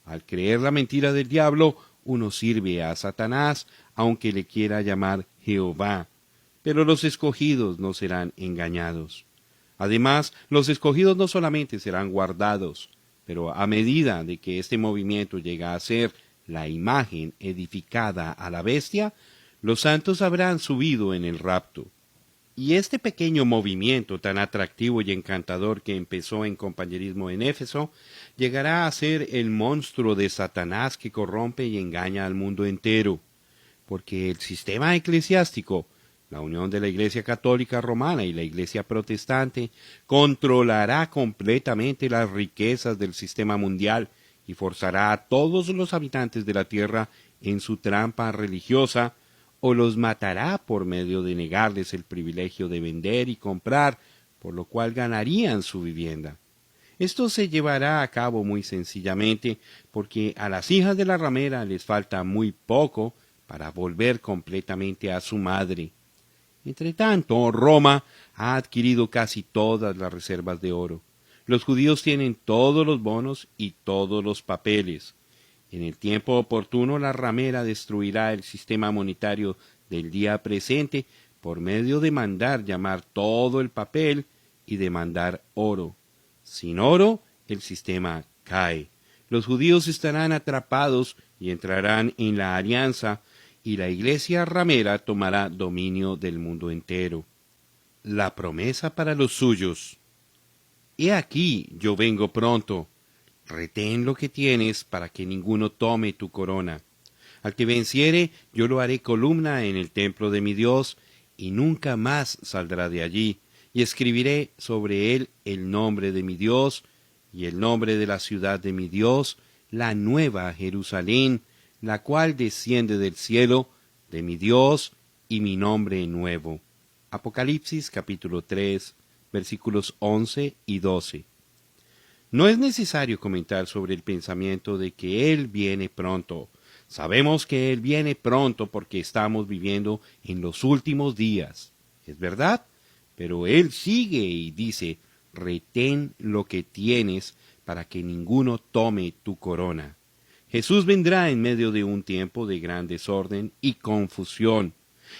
Speaker 1: Al creer la mentira del diablo, uno sirve a Satanás, aunque le quiera llamar Jehová. Pero los escogidos no serán engañados. Además, los escogidos no solamente serán guardados, pero a medida de que este movimiento llega a ser la imagen edificada a la bestia, los santos habrán subido en el rapto. Y este pequeño movimiento tan atractivo y encantador que empezó en compañerismo en Éfeso, llegará a ser el monstruo de Satanás que corrompe y engaña al mundo entero, porque el sistema eclesiástico, la unión de la Iglesia Católica Romana y la Iglesia Protestante, controlará completamente las riquezas del sistema mundial y forzará a todos los habitantes de la tierra en su trampa religiosa, o los matará por medio de negarles el privilegio de vender y comprar, por lo cual ganarían su vivienda. Esto se llevará a cabo muy sencillamente, porque a las hijas de la ramera les falta muy poco para volver completamente a su madre. Entretanto, Roma ha adquirido casi todas las reservas de oro. Los judíos tienen todos los bonos y todos los papeles. En el tiempo oportuno la ramera destruirá el sistema monetario del día presente por medio de mandar llamar todo el papel y de mandar oro. Sin oro, el sistema cae. Los judíos estarán atrapados y entrarán en la alianza, y la iglesia ramera tomará dominio del mundo entero. La promesa para los suyos. He aquí, yo vengo pronto. Retén lo que tienes para que ninguno tome tu corona. Al que venciere, yo lo haré columna en el templo de mi Dios, y nunca más saldrá de allí, y escribiré sobre él el nombre de mi Dios, y el nombre de la ciudad de mi Dios, la nueva Jerusalén, la cual desciende del cielo, de mi Dios, y mi nombre nuevo. Apocalipsis capítulo 3, versículos 11 y 12. No es necesario comentar sobre el pensamiento de que Él viene pronto. Sabemos que Él viene pronto porque estamos viviendo en los últimos días. ¿Es verdad? Pero Él sigue y dice, retén lo que tienes para que ninguno tome tu corona. Jesús vendrá en medio de un tiempo de gran desorden y confusión,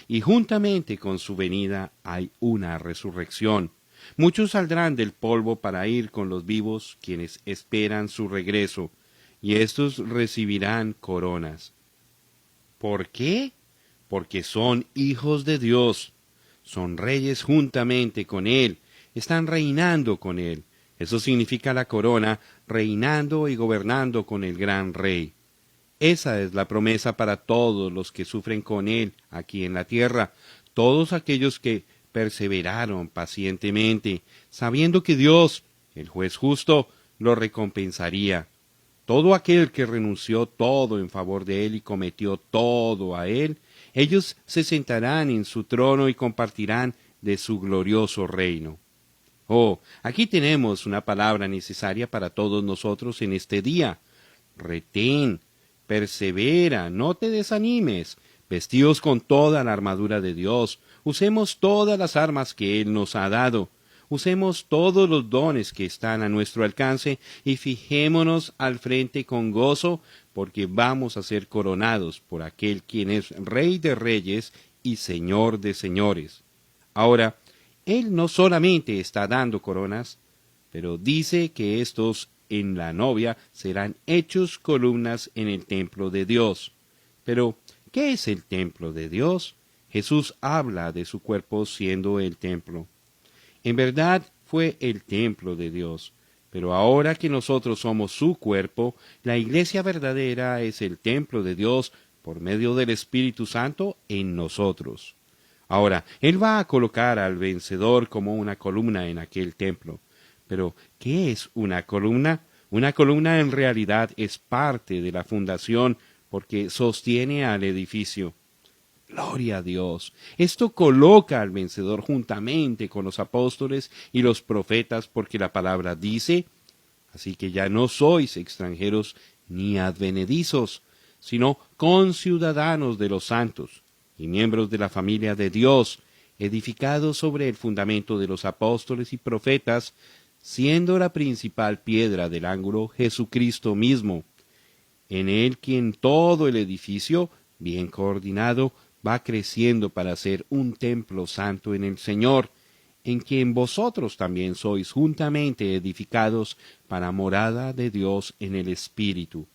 Speaker 1: y juntamente con su venida hay una resurrección. Muchos saldrán del polvo para ir con los vivos, quienes esperan su regreso, y éstos recibirán coronas. ¿Por qué? Porque son hijos de Dios, son reyes juntamente con Él, están reinando con Él. Eso significa la corona, reinando y gobernando con el gran Rey. Esa es la promesa para todos los que sufren con Él aquí en la tierra, todos aquellos que perseveraron pacientemente, sabiendo que Dios, el juez justo, lo recompensaría. Todo aquel que renunció todo en favor de él y cometió todo a él, ellos se sentarán en su trono y compartirán de su glorioso reino. Oh, aquí tenemos una palabra necesaria para todos nosotros en este día. Retén, persevera, no te desanimes, vestidos con toda la armadura de Dios, usemos todas las armas que Él nos ha dado, usemos todos los dones que están a nuestro alcance y fijémonos al frente con gozo, porque vamos a ser coronados por aquel quien es Rey de Reyes y Señor de Señores. Ahora, Él no solamente está dando coronas, pero dice que estos en la novia serán hechos columnas en el templo de Dios. Pero, ¿qué es el templo de Dios? Jesús habla de su cuerpo siendo el templo. En verdad fue el templo de Dios, pero ahora que nosotros somos su cuerpo, la iglesia verdadera es el templo de Dios por medio del Espíritu Santo en nosotros. Ahora, Él va a colocar al vencedor como una columna en aquel templo. Pero, ¿qué es una columna? Una columna en realidad es parte de la fundación porque sostiene al edificio. Gloria a Dios. Esto coloca al vencedor juntamente con los apóstoles y los profetas porque la palabra dice, así que ya no sois extranjeros ni advenedizos, sino conciudadanos de los santos y miembros de la familia de Dios, edificados sobre el fundamento de los apóstoles y profetas, siendo la principal piedra del ángulo Jesucristo mismo. En él quien todo el edificio, bien coordinado, va creciendo para ser un templo santo en el Señor, en quien vosotros también sois juntamente edificados para morada de Dios en el Espíritu.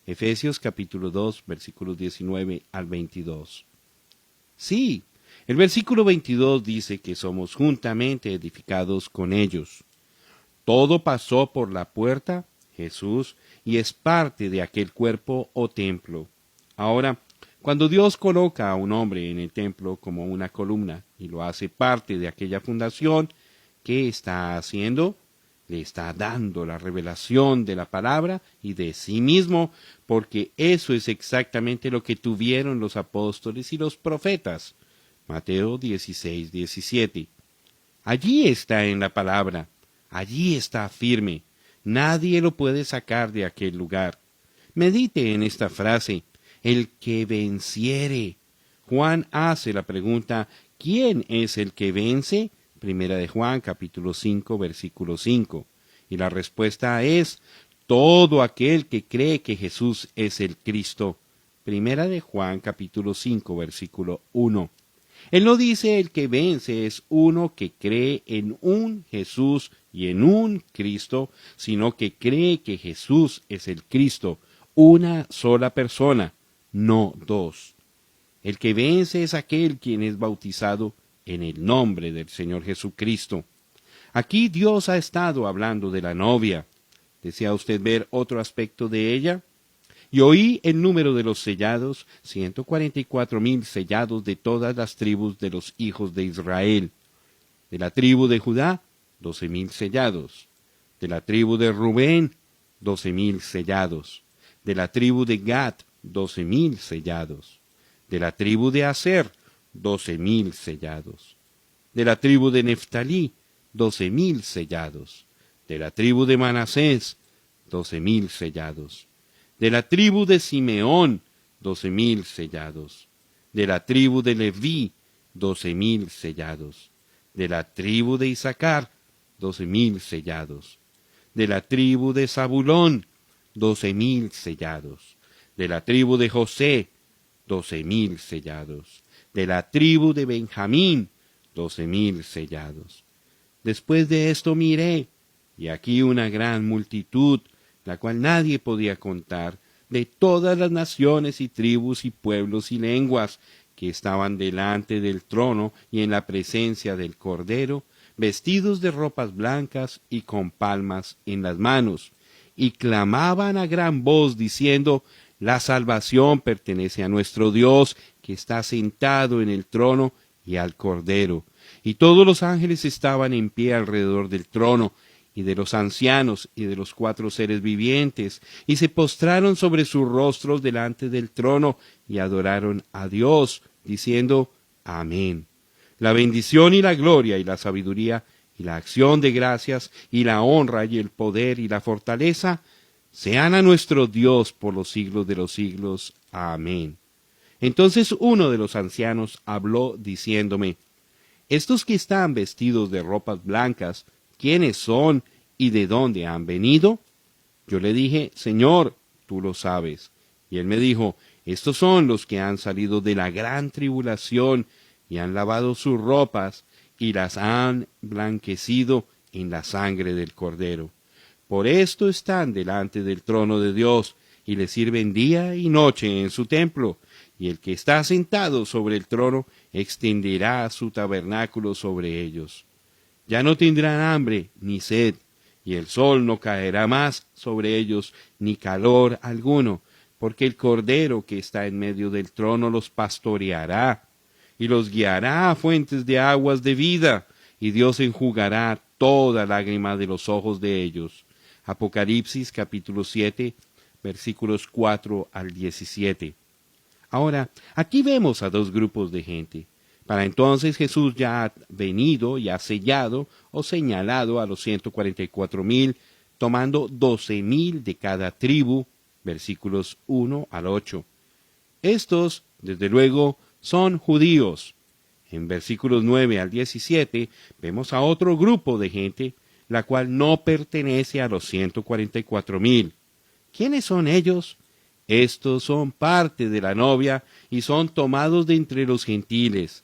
Speaker 1: Efesios capítulo 2, versículos 19 al 22. Sí, el versículo 22 dice que somos juntamente edificados con ellos. Todo pasó por la puerta, Jesús, y es parte de aquel cuerpo o templo. Ahora, cuando Dios coloca a un hombre en el templo como una columna y lo hace parte de aquella fundación, ¿qué está haciendo? Le está dando la revelación de la palabra y de sí mismo, porque eso es exactamente lo que tuvieron los apóstoles y los profetas. Mateo 16, 17. Allí está en la palabra, allí está firme, nadie lo puede sacar de aquel lugar. Medite en esta frase, el que venciere. Juan hace la pregunta, ¿quién es el que vence? Primera de Juan, capítulo 5, versículo 5. Y la respuesta es, todo aquel que cree que Jesús es el Cristo. Primera de Juan, capítulo 5, versículo 1. Él no dice el que vence es uno que cree en un Jesús y en un Cristo, sino que cree que Jesús es el Cristo, una sola persona, no dos. El que vence es aquel quien es bautizado en el nombre del Señor Jesucristo. Aquí Dios ha estado hablando de la novia. ¿Desea usted ver otro aspecto de ella? Y oí el número de los sellados, 144,000 sellados de todas las tribus de los hijos de Israel. De la tribu de Judá, 12,000 sellados. De la tribu de Rubén, 12,000 sellados. De la tribu de Gad, 12,000 sellados. De la tribu de Aser, 12,000 sellados. De la tribu de Neftalí, 12,000 sellados. De la tribu de Manasés, 12,000 sellados. De la tribu de Simeón, 12,000 sellados. De la tribu de Leví, 12,000 sellados. De la tribu de Isaacar, 12,000 sellados. De la tribu de Zabulón, 12,000 sellados. De la tribu de José, 12,000 sellados. De la tribu de Benjamín, 12,000 sellados. Después de esto miré, y aquí una gran multitud, la cual nadie podía contar, de todas las naciones y tribus y pueblos y lenguas, que estaban delante del trono y en la presencia del Cordero, vestidos de ropas blancas y con palmas en las manos, y clamaban a gran voz diciendo, la salvación pertenece a nuestro Dios, que está sentado en el trono, y al Cordero. Y todos los ángeles estaban en pie alrededor del trono, y de los ancianos, y de los 4 seres vivientes, y se postraron sobre sus rostros delante del trono, y adoraron a Dios, diciendo, Amén. La bendición y la gloria y la sabiduría y la acción de gracias y la honra y el poder y la fortaleza sean a nuestro Dios por los siglos de los siglos. Amén. Entonces uno de los ancianos habló diciéndome, estos que están vestidos de ropas blancas, ¿quiénes son y de dónde han venido? Yo le dije, Señor, tú lo sabes. Y él me dijo, estos son los que han salido de la gran tribulación y han lavado sus ropas y las han blanquecido en la sangre del Cordero. Por esto están delante del trono de Dios y le sirven día y noche en su templo, y el que está sentado sobre el trono extenderá su tabernáculo sobre ellos. Ya no tendrán hambre ni sed, y el sol no caerá más sobre ellos, ni calor alguno, porque el Cordero que está en medio del trono los pastoreará, y los guiará a fuentes de aguas de vida, y Dios enjugará toda lágrima de los ojos de ellos. Apocalipsis capítulo 7, versículos 4 al 17. Ahora, aquí vemos a dos grupos de gente. Para entonces Jesús ya ha venido y ha sellado o señalado a los 144,000, tomando 12,000 de cada tribu, versículos 1 al 8. Estos, desde luego, son judíos. En versículos 9 al 17 vemos a otro grupo de gente, la cual no pertenece a los 144,000. ¿Quiénes son ellos? Estos son parte de la novia y son tomados de entre los gentiles.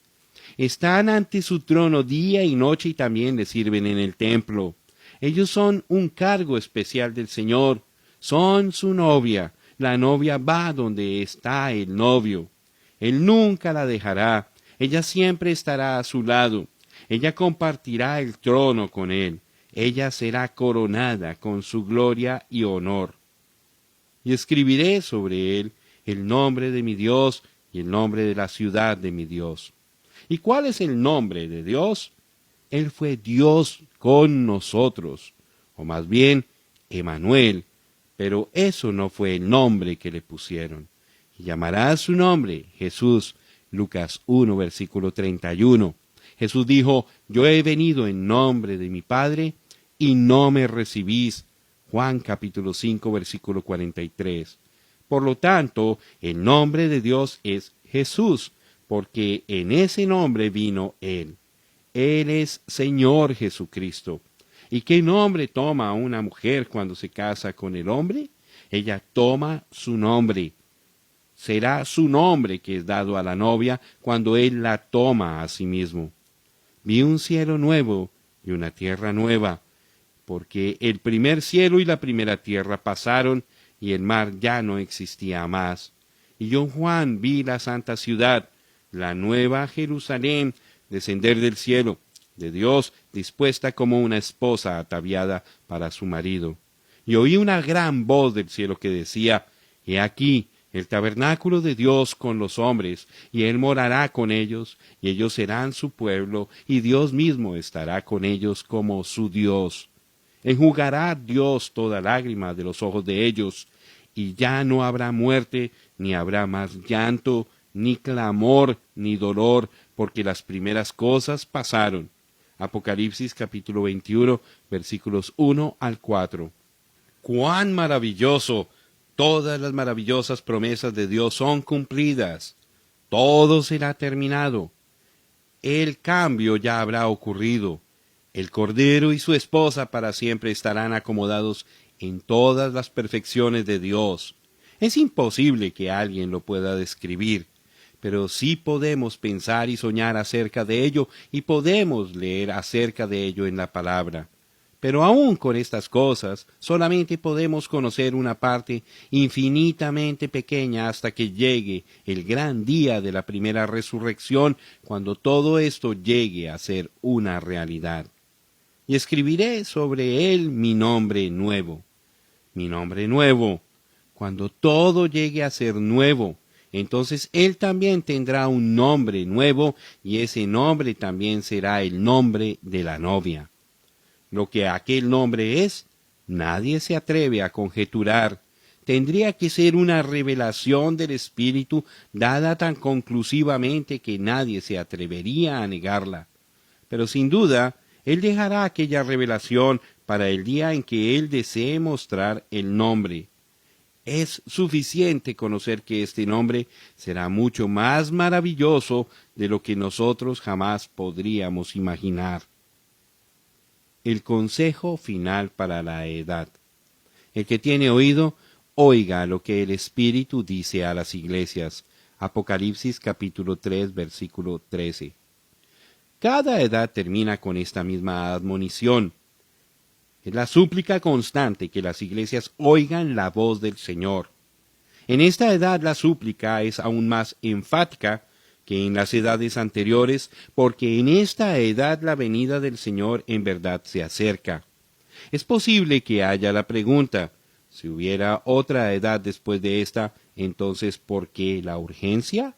Speaker 1: Están ante su trono día y noche y también le sirven en el templo. Ellos son un cargo especial del Señor. Son su novia. La novia va donde está el novio. Él nunca la dejará. Ella siempre estará a su lado. Ella compartirá el trono con él. Ella será coronada con su gloria y honor. Y escribiré sobre él el nombre de mi Dios y el nombre de la ciudad de mi Dios. ¿Y cuál es el nombre de Dios? Él fue Dios con nosotros, o más bien, Emanuel, pero eso no fue el nombre que le pusieron. Y llamará su nombre Jesús, Lucas 1, versículo 31. Jesús dijo, yo he venido en nombre de mi Padre, y no me recibís. Juan capítulo 5, versículo 43. Por lo tanto, el nombre de Dios es Jesús, porque en ese nombre vino Él. Él es Señor Jesucristo. ¿Y qué nombre toma una mujer cuando se casa con el hombre? Ella toma su nombre. Será su nombre que es dado a la novia cuando Él la toma a sí mismo. Vi un cielo nuevo y una tierra nueva, porque el primer cielo y la primera tierra pasaron, y el mar ya no existía más. Y yo, Juan, vi la santa ciudad, la nueva Jerusalén, descender del cielo, de Dios, dispuesta como una esposa ataviada para su marido. Y oí una gran voz del cielo que decía, He aquí, el tabernáculo de Dios con los hombres, y Él morará con ellos, y ellos serán su pueblo, y Dios mismo estará con ellos como su Dios. Enjugará Dios toda lágrima de los ojos de ellos, y ya no habrá muerte, ni habrá más llanto, ni clamor, ni dolor, porque las primeras cosas pasaron. Apocalipsis capítulo 21, versículos 1 al 4. ¡Cuán maravilloso! Todas las maravillosas promesas de Dios son cumplidas. Todo será terminado. El cambio ya habrá ocurrido. El Cordero y su esposa para siempre estarán acomodados en todas las perfecciones de Dios. Es imposible que alguien lo pueda describir, pero sí podemos pensar y soñar acerca de ello, y podemos leer acerca de ello en la palabra. Pero aún con estas cosas, solamente podemos conocer una parte infinitamente pequeña hasta que llegue el gran día de la primera resurrección, cuando todo esto llegue a ser una realidad. Y escribiré sobre él mi nombre nuevo. Mi nombre nuevo. Cuando todo llegue a ser nuevo, entonces él también tendrá un nombre nuevo, y ese nombre también será el nombre de la novia. lo que aquel nombre es, nadie se atreve a conjeturar. Tendría que ser una revelación del Espíritu dada tan conclusivamente que nadie se atrevería a negarla. Pero sin duda, Él dejará aquella revelación para el día en que Él desee mostrar el nombre. Es suficiente conocer que este nombre será mucho más maravilloso de lo que nosotros jamás podríamos imaginar. El consejo final para la edad. El que tiene oído, oiga lo que el Espíritu dice a las iglesias. Apocalipsis capítulo 3, versículo 13. Cada edad termina con esta misma admonición. Es la súplica constante que las iglesias oigan la voz del Señor. En esta edad la súplica es aún más enfática que en las edades anteriores, porque en esta edad la venida del Señor en verdad se acerca. Es posible que haya la pregunta, si hubiera otra edad después de esta, entonces ¿por qué la urgencia?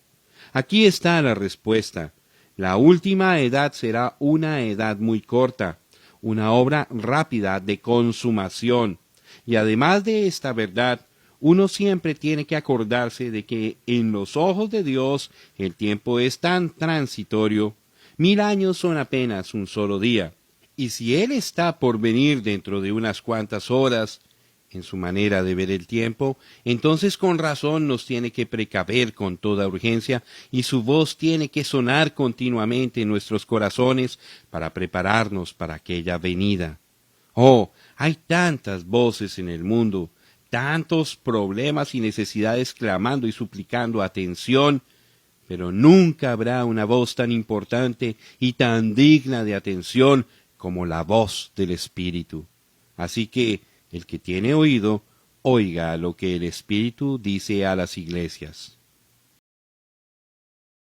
Speaker 1: Aquí está la respuesta. La última edad será una edad muy corta, una obra rápida de consumación. Y además de esta verdad, uno siempre tiene que acordarse de que en los ojos de Dios el tiempo es tan transitorio. 1000 años son apenas un solo día. Y si Él está por venir dentro de unas cuantas horas, en su manera de ver el tiempo, entonces con razón nos tiene que precaver con toda urgencia y su voz tiene que sonar continuamente en nuestros corazones para prepararnos para aquella venida. Oh, hay tantas voces en el mundo, tantos problemas y necesidades clamando y suplicando atención, pero nunca habrá una voz tan importante y tan digna de atención como la voz del Espíritu. Así que, el que tiene oído, oiga lo que el Espíritu dice a las iglesias.